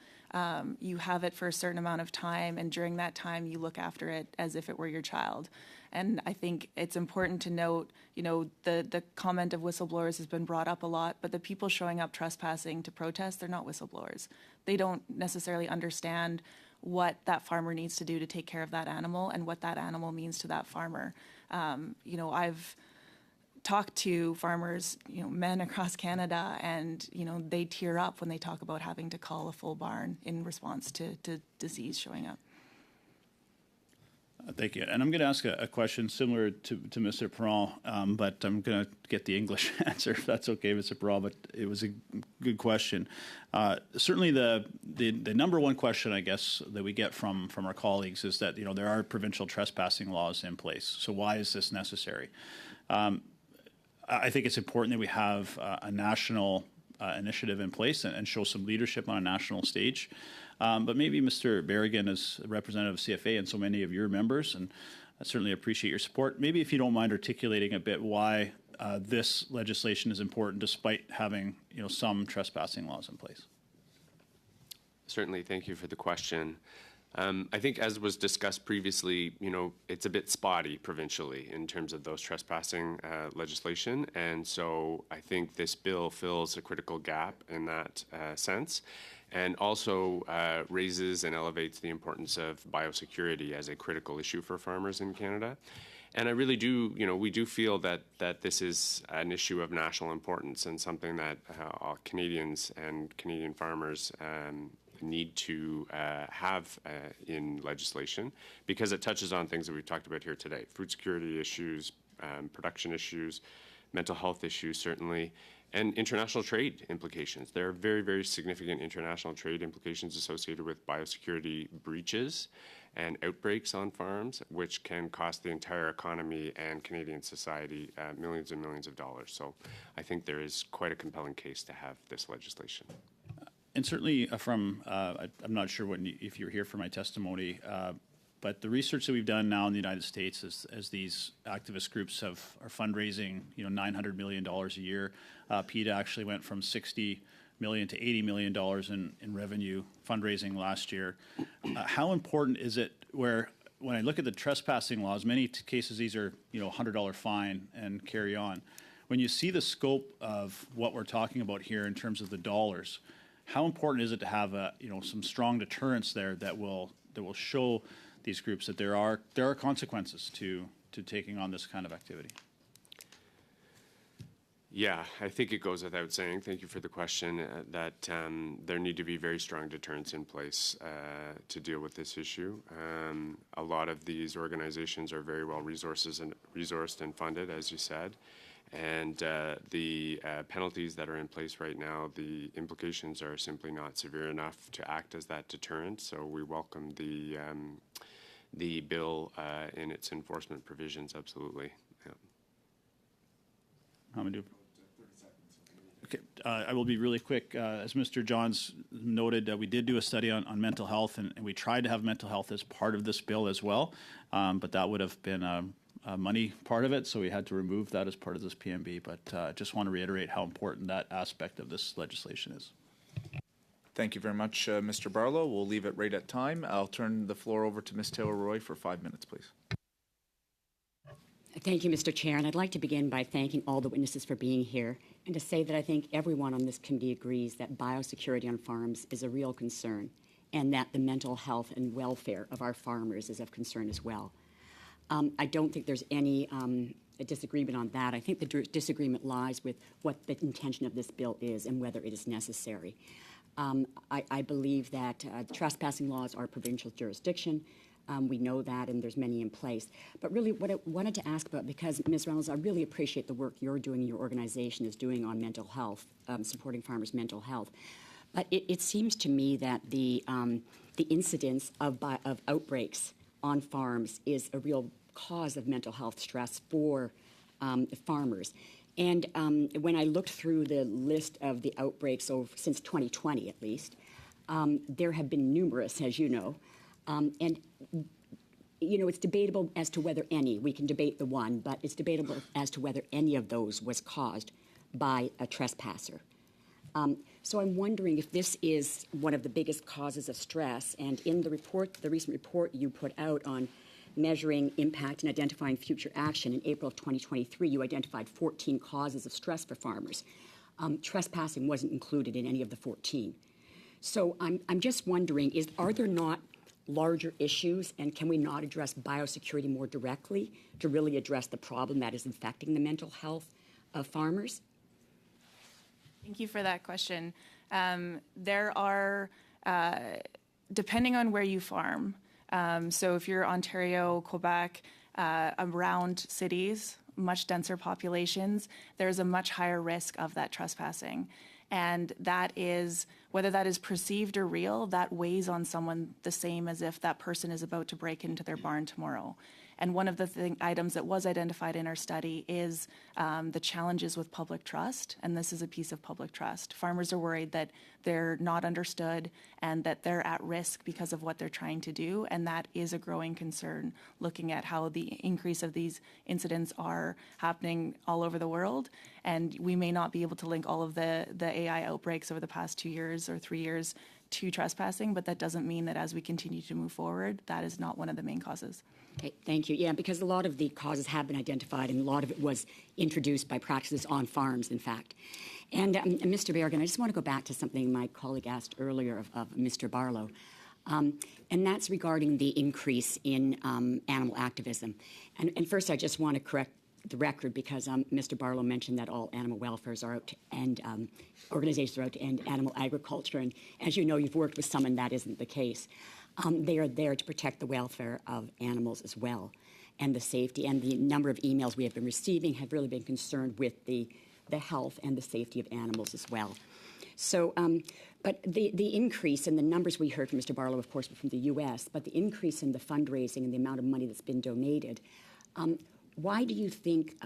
you have it for a certain amount of time, and during that time, you look after it as if it were your child. And I think it's important to note, the comment of whistleblowers has been brought up a lot, but the people showing up trespassing to protest, they're not whistleblowers. They don't necessarily understand what that farmer needs to do to take care of that animal and what that animal means to that farmer. talk to farmers, men across Canada, and, they tear up when they talk about having to call a full barn in response to disease showing up. Thank you. And I'm going to ask a question similar to Mr. Perron, but I'm going to get the English answer, if that's okay, Mr. Perron, but it was a good question. Certainly the number one question, I guess, that we get from our colleagues is that, there are provincial trespassing laws in place. So why is this necessary? I think it's important that we have a national initiative in place and show some leadership on a national stage. But maybe Mr. Berrigan, as a representative of CFA and so many of your members, and I certainly appreciate your support, maybe if you don't mind articulating a bit why this legislation is important despite having some trespassing laws in place. Certainly, thank you for the question. I think, as was discussed previously, it's a bit spotty provincially in terms of those trespassing legislation, and so I think this bill fills a critical gap in that sense, and also raises and elevates the importance of biosecurity as a critical issue for farmers in Canada. And I really do, we do feel that this is an issue of national importance and something that all Canadians and Canadian farmers need to have in legislation, because it touches on things that we've talked about here today: food security issues, production issues, mental health issues, certainly, and international trade implications. There are very, very significant international trade implications associated with biosecurity breaches and outbreaks on farms, which can cost the entire economy and Canadian society millions and millions of dollars. So I think there is quite a compelling case to have this legislation. And certainly I'm not sure if you were here for my testimony, but the research that we've done now in the United States as these activist groups are fundraising, $900 million a year. PETA actually went from $60 million to $80 million in revenue fundraising last year. How important is it when I look at the trespassing laws, many cases these are, $100 fine and carry on. When you see the scope of what we're talking about here in terms of the dollars, how important is it to have some strong deterrence there that will show these groups that there are consequences to taking on this kind of activity? Yeah, I think it goes without saying, thank you for the question, that there need to be very strong deterrents in place to deal with this issue. A lot of these organizations are very well resourced and funded, as you said. And the penalties that are in place right now, the implications are simply not severe enough to act as that deterrent. So we welcome the bill in its enforcement provisions, absolutely. Yeah. Hamadou. Okay, I will be really quick. As Mr. Johns noted, we did do a study on mental health, and we tried to have mental health as part of this bill as well, but that would have been a money part of it, so we had to remove that as part of this PMB. But I just want to reiterate how important that aspect of this legislation is. Thank you very much, Mr. Barlow. We'll leave it right at time. I'll turn the floor over to Ms. Taylor-Roy for 5 minutes, please. Thank you, Mr. Chair, and I'd like to begin by thanking all the witnesses for being here and to say that I think everyone on this committee agrees that biosecurity on farms is a real concern and that the mental health and welfare of our farmers is of concern as well. I don't think there's any disagreement on that. I think the disagreement lies with what the intention of this bill is and whether it is necessary. I believe that trespassing laws are provincial jurisdiction. We know that, and there's many in place. But really, what I wanted to ask about, because Ms. Reynolds, I really appreciate the work you're doing, your organization is doing on mental health, supporting farmers' mental health. But it seems to me that the incidence of outbreaks on farms is a real cause of mental health stress for farmers. And when I looked through the list of the outbreaks since 2020 at least, there have been numerous, as you know. And, it's debatable as to whether any, we can debate the one, but it's debatable as to whether any of those was caused by a trespasser. So I'm wondering if this is one of the biggest causes of stress. And in the report, the recent report you put out on measuring impact and identifying future action in April of 2023, you identified 14 causes of stress for farmers. Trespassing wasn't included in any of the 14. So I'm just wondering, are there not larger issues, and can we not address biosecurity more directly to really address the problem that is affecting the mental health of farmers? Thank you for that question. There are, depending on where you farm, so if you're Ontario, Quebec, around cities, much denser populations, there's a much higher risk of that trespassing. And that is, whether that is perceived or real, that weighs on someone the same as if that person is about to break into their barn tomorrow. And one of the items that was identified in our study is the challenges with public trust, and this is a piece of public trust. Farmers are worried that they're not understood and that they're at risk because of what they're trying to do, and that is a growing concern, looking at how the increase of these incidents are happening all over the world. And we may not be able to link all of the AI outbreaks over the past 2 years or 3 years to trespassing, but that doesn't mean that as we continue to move forward, that is not one of the main causes. Okay, thank you. Yeah, because a lot of the causes have been identified, and a lot of it was introduced by practices on farms, in fact. And Mr. Berrigan, I just want to go back to something my colleague asked earlier of Mr. Barlow, and that's regarding the increase in animal activism. And first, I just want to correct the record, because Mr. Barlow mentioned that all animal welfares are out to end, organizations are out to end animal agriculture, and as you know, you've worked with some, and that isn't the case. They are there to protect the welfare of animals as well, and the safety, and the number of emails we have been receiving have really been concerned with the health and the safety of animals as well. So, but the increase in the numbers we heard from Mr. Barlow, of course, were from the U.S., but the increase in the fundraising and the amount of money that's been donated, why do you think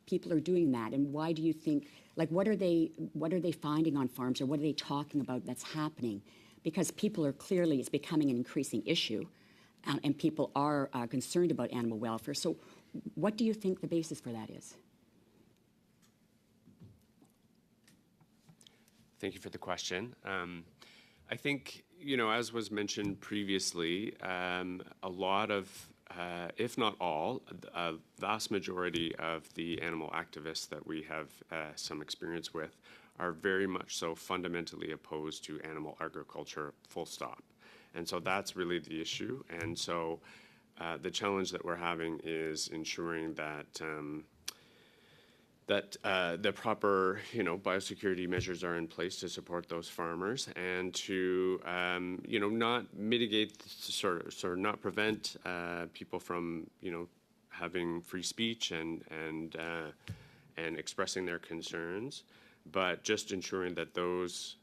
people are doing that, and why do you think, like, what are they finding on farms, or what are they talking about that's happening? Because people are clearly, it's becoming an increasing issue, and people are concerned about animal welfare. So what do you think the basis for that is? Thank you for the question. I think, as was mentioned previously, a lot of, if not all, a vast majority of the animal activists that we have some experience with are very much so fundamentally opposed to animal agriculture, full stop. And so that's really the issue. And so the challenge that we're having is ensuring that the proper, biosecurity measures are in place to support those farmers, and to, not mitigate, sort of not prevent people from, having free speech and expressing their concerns, but just ensuring that those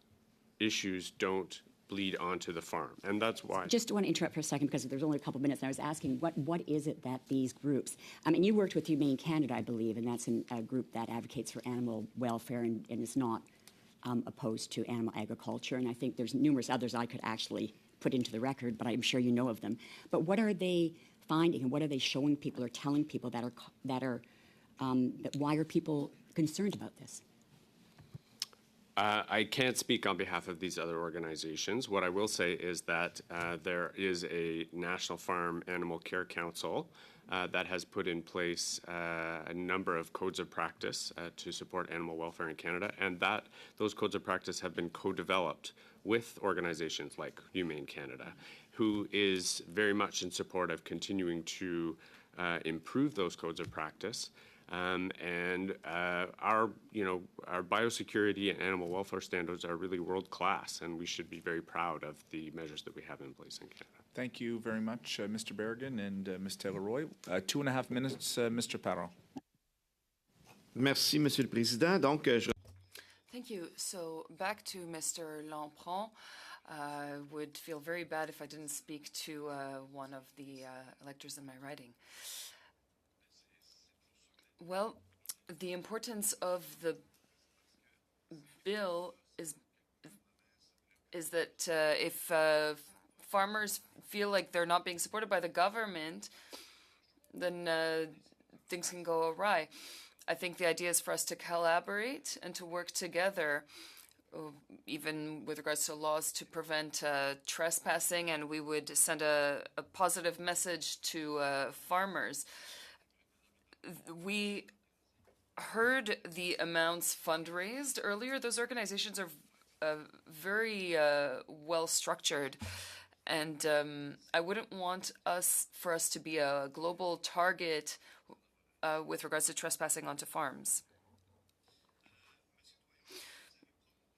issues don't bleed onto the farm. And that's why. Just want to interrupt for a second, because there's only a couple of minutes, and I was asking, what is it that these groups, you worked with Humane Canada, I believe, and that's a group that advocates for animal welfare and is not opposed to animal agriculture. And I think there's numerous others I could actually put into the record, but I'm sure you know of them. But what are they finding, and what are they showing people or telling people that why are people concerned about this? I can't speak on behalf of these other organizations. What I will say is that there is a National Farm Animal Care Council that has put in place a number of codes of practice to support animal welfare in Canada, and that those codes of practice have been co-developed with organizations like Humane Canada, who is very much in support of continuing to improve those codes of practice. And our biosecurity and animal welfare standards are really world class, and we should be very proud of the measures that we have in place in Canada. Thank you very much, Mr. Berrigan and Ms. Taylor-Roy. 2.5 minutes, Mr. Parent. Merci, Monsieur le Président. Donc, Thank you. So back to Mr. Lampron. I would feel very bad if I didn't speak to one of the electors in my riding. Well, the importance of the bill is that if farmers feel like they're not being supported by the government, then things can go awry. I think the idea is for us to collaborate and to work together, even with regards to laws to prevent trespassing, and we would send a positive message to farmers. We heard the amounts fundraised earlier. Those organizations are very well structured, And I wouldn't want for us to be a global target with regards to trespassing onto farms.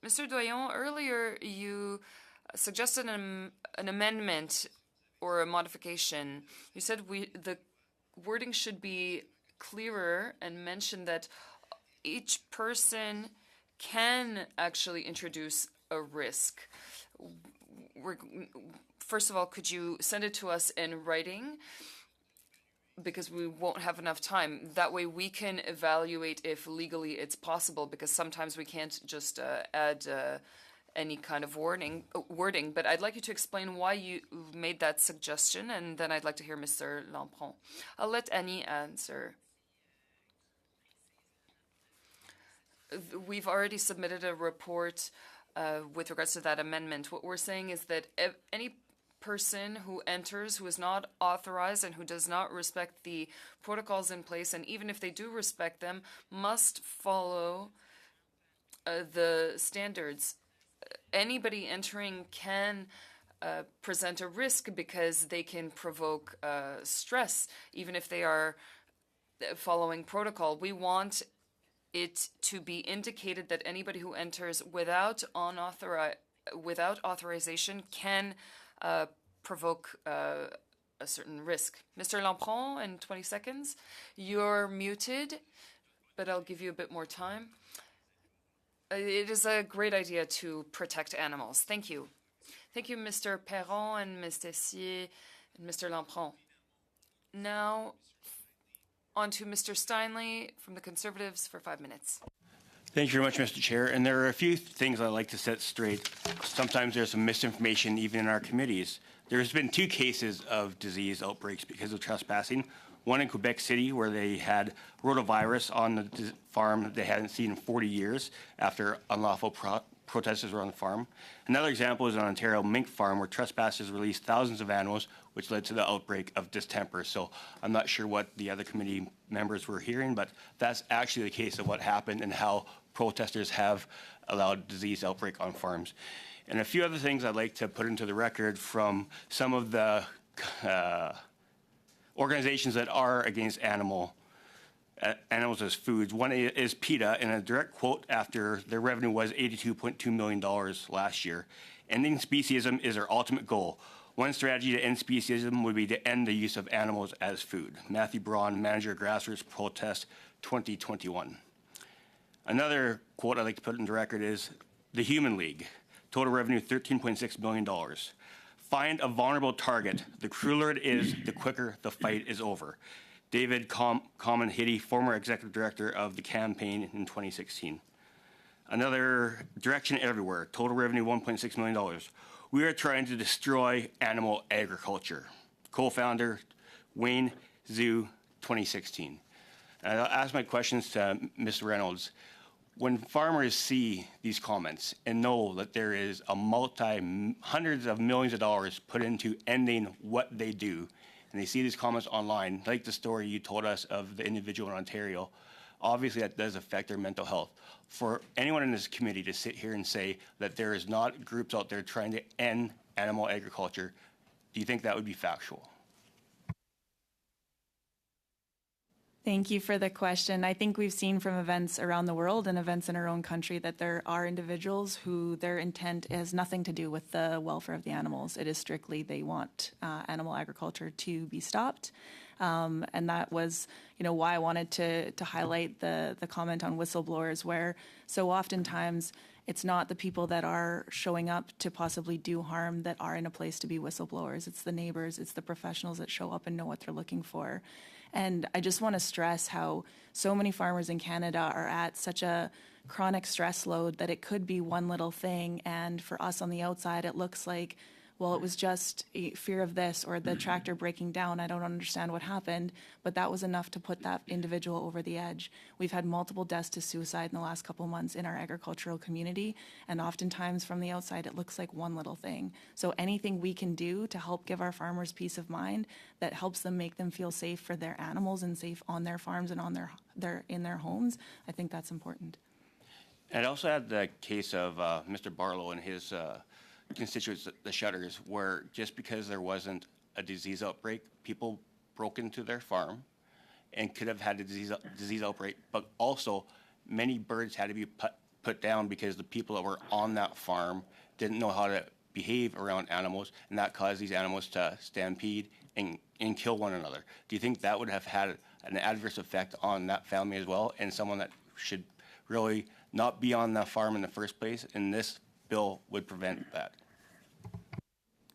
Mr. Doyon, earlier you suggested an amendment or a modification. You said the wording should be clearer and mention that each person can actually introduce a risk. First of all, could you send it to us in writing? Because we won't have enough time. That way we can evaluate if legally it's possible, because sometimes we can't just add any kind of wording. But I'd like you to explain why you made that suggestion, and then I'd like to hear Mr. Lampron. I'll let Annie answer. We've already submitted a report with regards to that amendment. What we're saying is that any person who enters who is not authorized and who does not respect the protocols in place, and even if they do respect them, must follow the standards. Anybody entering can present a risk because they can provoke stress, even if they are following protocol. We want it to be indicated that anybody who enters without authorization can provoke a certain risk. Mr. Lampron, in 20 seconds. You're muted, but I'll give you a bit more time. It is a great idea to protect animals. Thank you. Thank you, Mr. Perron and Ms. Tessier and Mr. Lampron. Now, on to Mr. Steinley from the Conservatives for 5 minutes. Thank you very much, Mr. Chair. And there are a few things I'd like to set straight. Sometimes there's some misinformation even in our committees. There's been 2 cases of disease outbreaks because of trespassing. One in Quebec City, where they had rotavirus on the farm they hadn't seen in 40 years after unlawful protesters were on the farm. Another example is an Ontario mink farm where trespassers released thousands of animals, which led to the outbreak of distemper. So I'm not sure what the other committee members were hearing, but that's actually the case of what happened and how protesters have allowed disease outbreak on farms. And a few other things I'd like to put into the record from some of the organizations that are against animals as foods. One is PETA, in a direct quote after their revenue was $82.2 million last year. Ending speciesism is our ultimate goal. One strategy to end speciesism would be to end the use of animals as food. Matthew Braun, manager of Grassroots Protest 2021. Another quote I'd like to put into record is the Human League. Total revenue $13.6 million. Find a vulnerable target. The crueler it is, the quicker the fight is over. David Common-Hitty, former executive director of the campaign in 2016. Another Direction Everywhere. Total revenue $1.6 million. We are trying to destroy animal agriculture. Co-founder Wayne Zhu, 2016. And I'll ask my questions to Ms. Reynolds. When farmers see these comments and know that there is a hundreds of millions of dollars put into ending what they do, and they see these comments online, like the story you told us of the individual in Ontario, obviously that does affect their mental health. For anyone in this committee to sit here and say that there is not groups out there trying to end animal agriculture, do you think that would be factual? Thank you for the question. I think we've seen from events around the world and events in our own country that there are individuals who their intent has nothing to do with the welfare of the animals. It is strictly they want animal agriculture to be stopped. And that was, why I wanted to highlight the comment on whistleblowers, where so oftentimes it's not the people that are showing up to possibly do harm that are in a place to be whistleblowers. It's the neighbors, it's the professionals that show up and know what they're looking for. And I just want to stress how so many farmers in Canada are at such a chronic stress load that it could be one little thing. And for us on the outside, it looks like, well, it was just a fear of this or the tractor breaking down. I don't understand what happened, but that was enough to put that individual over the edge. We've had multiple deaths to suicide in the last couple months in our agricultural community, and oftentimes from the outside, it looks like one little thing. So anything we can do to help give our farmers peace of mind that helps them make them feel safe for their animals and safe on their farms and on in their homes, I think that's important. And I also had the case of Mr. Barlow and his constituents, the shutters, where just because there wasn't a disease outbreak, people broke into their farm and could have had a disease outbreak, but also many birds had to be put down because the people that were on that farm didn't know how to behave around animals, and that caused these animals to stampede and kill one another. Do you think that would have had an adverse effect on that family as well, and someone that should really not be on that farm in the first place, and this bill would prevent that?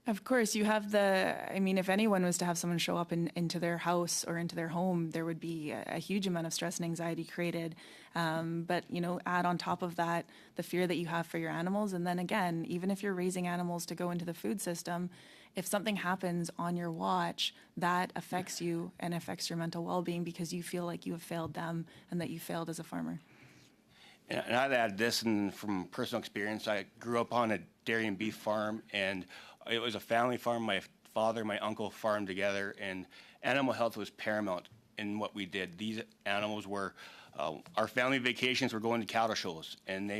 Of course, you have if anyone was to have someone show up into their house or into their home, there would be a huge amount of stress and anxiety created. But, add on top of that the fear that you have for your animals. And then again, even if you're raising animals to go into the food system, if something happens on your watch, that affects you and affects your mental well-being because you feel like you have failed them and that you failed as a farmer. And I'd add this, and from personal experience, I grew up on a dairy and beef farm, and it was a family farm. My father and my uncle farmed together, and animal health was paramount in what we did. These animals were, our family vacations were going to cattle shows, and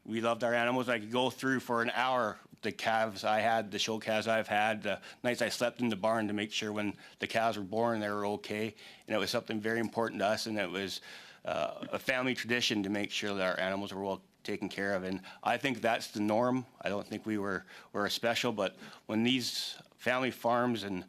we loved our animals. I could go through for an hour the calves I had, the show calves I've had, the nights I slept in the barn to make sure when the calves were born they were okay, and it was something very important to us, and it was a family tradition to make sure that our animals were well taken care of, and I think that's the norm. I don't think we're special, but when these family farms and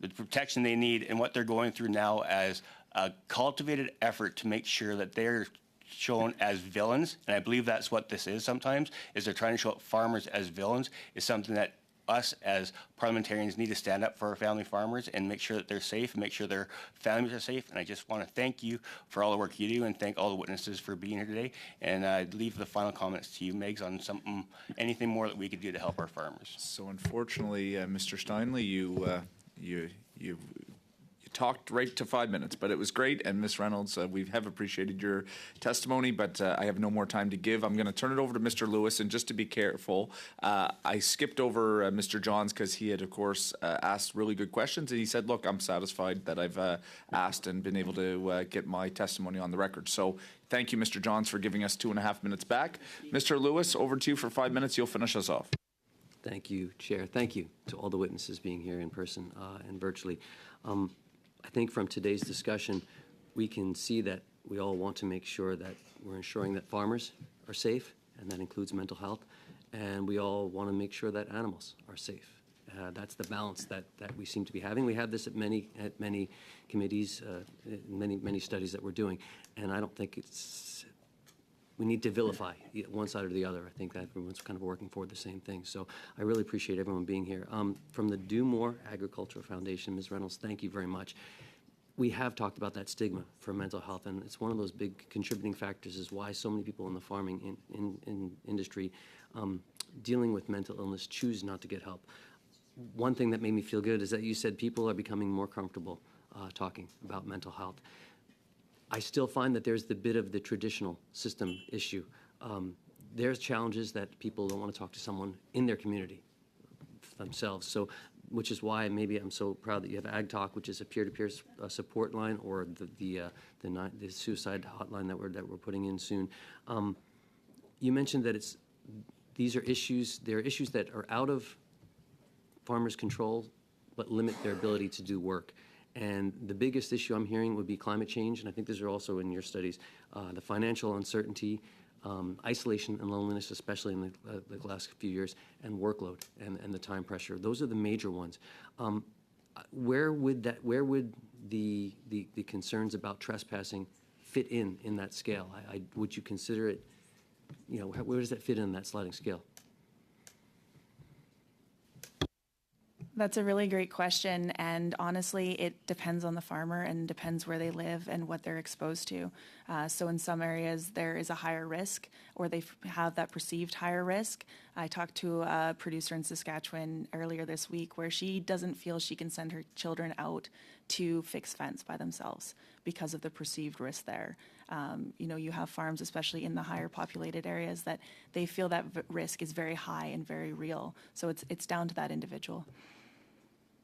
the protection they need and what they're going through now as a cultivated effort to make sure that they're shown as villains, and I believe that's what this is sometimes, is they're trying to show up farmers as villains, is something that us as parliamentarians need to stand up for our family farmers and make sure that they're safe and make sure their families are safe. And I just want to thank you for all the work you do and thank all the witnesses for being here today. And I'd leave the final comments to you, Megs, on anything more that we could do to help our farmers. So unfortunately, Mr. Steinley, you talked right to 5 minutes, but it was great. And Ms. Reynolds, we have appreciated your testimony, but I have no more time to give. I'm going to turn it over to Mr. Lewis, and just to be careful, I skipped over Mr. Johns because he had, of course, asked really good questions, and he said, look, I'm satisfied that I've asked and been able to get my testimony on the record. So thank you, Mr. Johns, for giving us 2.5 minutes back. Mr. Lewis, over to you for 5 minutes. You'll finish us off. Thank you, Chair. Thank you to all the witnesses being here in person and virtually. I think from today's discussion, we can see that we all want to make sure that we're ensuring that farmers are safe, and that includes mental health, and we all want to make sure that animals are safe. That's the balance that we seem to be having. We have this at many committees, many studies that we're doing, and I don't think we need to vilify one side or the other. I think that everyone's kind of working for the same thing. So I really appreciate everyone being here. From the Do More Agricultural Foundation, Ms. Reynolds, thank you very much. We have talked about that stigma for mental health, and it's one of those big contributing factors is why so many people in the farming industry dealing with mental illness choose not to get help. One thing that made me feel good is that you said people are becoming more comfortable talking about mental health. I still find that there's the bit of the traditional system issue. There's challenges that people don't want to talk to someone in their community themselves. So, which is why maybe I'm so proud that you have Ag Talk, which is a peer-to-peer support line, or the suicide hotline that we're putting in soon. You mentioned that these are issues. There are issues that are out of farmers' control, but limit their ability to do work. And the biggest issue I'm hearing would be climate change, and I think these are also in your studies, the financial uncertainty, isolation and loneliness, especially in the last few years, and workload and the time pressure. Those are the major ones. Where would the concerns about trespassing fit in that scale? Would you consider it, where does that fit in that sliding scale? That's a really great question, and honestly, it depends on the farmer and depends where they live and what they're exposed to. So in some areas, there is a higher risk, or they have that perceived higher risk. I talked to a producer in Saskatchewan earlier this week where she doesn't feel she can send her children out to fix fence by themselves because of the perceived risk there. You have farms, especially in the higher populated areas, that they feel that risk is very high and very real. So it's down to that individual.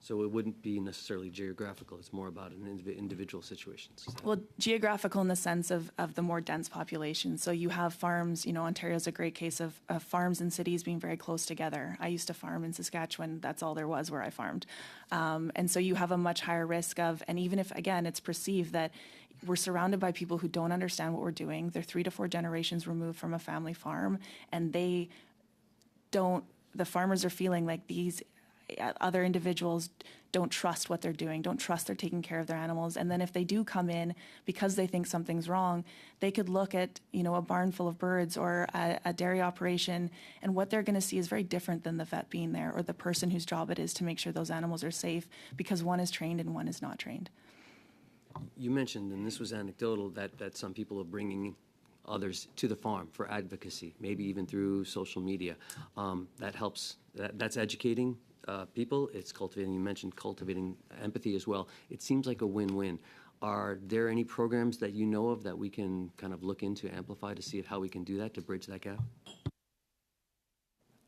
So it wouldn't be necessarily geographical. It's more about an individual situations. Well, geographical in the sense of the more dense population. So you have farms, Ontario's a great case of farms and cities being very close together. I used to farm in Saskatchewan. That's all there was where I farmed. And so you have a much higher risk of, and even if, again, it's perceived that we're surrounded by people who don't understand what we're doing. They're 3 to 4 generations removed from a family farm, and the farmers are feeling like these other individuals don't trust what they're doing, don't trust they're taking care of their animals. And then if they do come in because they think something's wrong, they could look at, a barn full of birds or a dairy operation, and what they're going to see is very different than the vet being there or the person whose job it is to make sure those animals are safe, because one is trained and one is not trained. You mentioned, and this was anecdotal, that some people are bringing others to the farm for advocacy, maybe even through social media. That helps. That's educating people. It's cultivating. You mentioned cultivating empathy as well. It seems like a win-win. Are there any programs that you know of that we can kind of look into, amplify, to see how we can do that, to bridge that gap?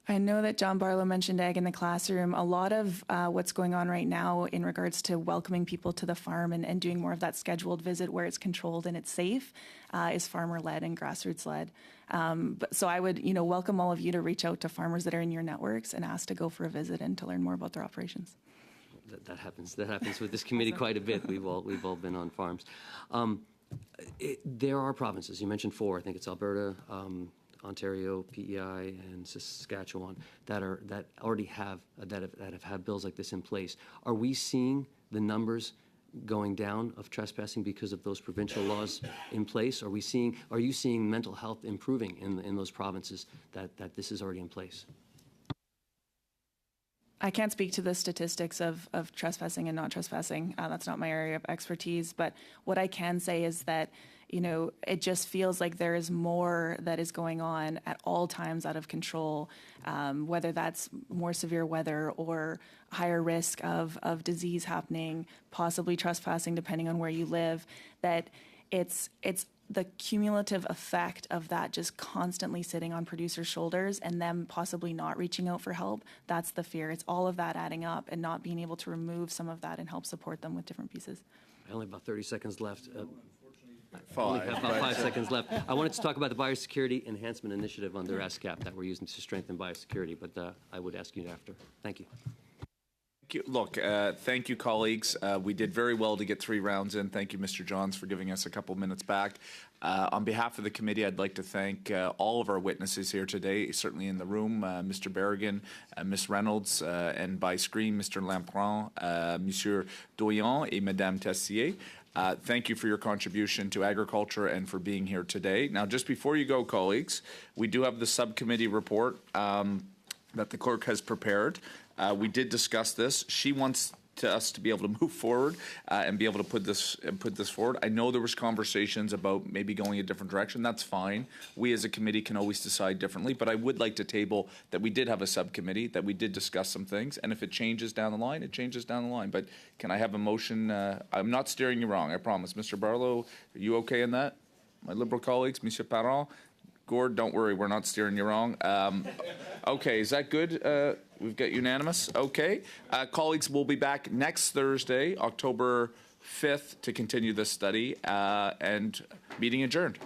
I know that John Barlow mentioned Ag in the Classroom. A lot of what's going on right now in regards to welcoming people to the farm and doing more of that scheduled visit where it's controlled and it's safe is farmer-led and grassroots-led. So I would, welcome all of you to reach out to farmers that are in your networks and ask to go for a visit and to learn more about their operations. That happens. That happens with this committee quite a bit. We've all been on farms. There are provinces. You mentioned 4. I think it's Alberta, Ontario, PEI, and Saskatchewan that already have had bills like this in place. Are we seeing the numbers going down of trespassing because of those provincial laws in place? Are you seeing mental health improving in those provinces that this is already in place? I can't speak to the statistics of trespassing and not trespassing. That's not my area of expertise. But what I can say is that, it just feels like there is more that is going on at all times out of control, whether that's more severe weather or higher risk of disease happening, possibly trespassing depending on where you live, that it's the cumulative effect of that just constantly sitting on producers' shoulders and them possibly not reaching out for help. That's the fear. It's all of that adding up and not being able to remove some of that and help support them with different pieces. I only have about 30 seconds left. I only have about 5 seconds left. I wanted to talk about the Biosecurity Enhancement Initiative under ASCAP that we're using to strengthen biosecurity, but I would ask you after. Thank you. Look, thank you, colleagues. We did very well to get 3 rounds in. Thank you, Mr. Johns, for giving us a couple minutes back. On behalf of the committee, I'd like to thank all of our witnesses here today, certainly in the room, Mr. Berrigan, Ms. Reynolds, and by screen, Mr. Lampron, Monsieur Doyon, and Madame Tessier. Thank you for your contribution to agriculture and for being here today. Now, just before you go, colleagues, we do have the subcommittee report that the clerk has prepared. We did discuss this. She wants us to be able to move forward and be able to put this forward. I know there was conversations about maybe going a different direction. That's fine. We as a committee can always decide differently, but I would like to table that we did have a subcommittee, that we did discuss some things, and if it changes down the line, it changes down the line. But can I have a motion? I'm not steering you wrong, I promise. Mr. Barlow, are you okay in that? My Liberal colleagues, Monsieur Parent? Gord, don't worry, we're not steering you wrong. Okay, is that good? We've got unanimous. Okay. Colleagues, we'll be back next Thursday, October 5th, to continue this study, and meeting adjourned.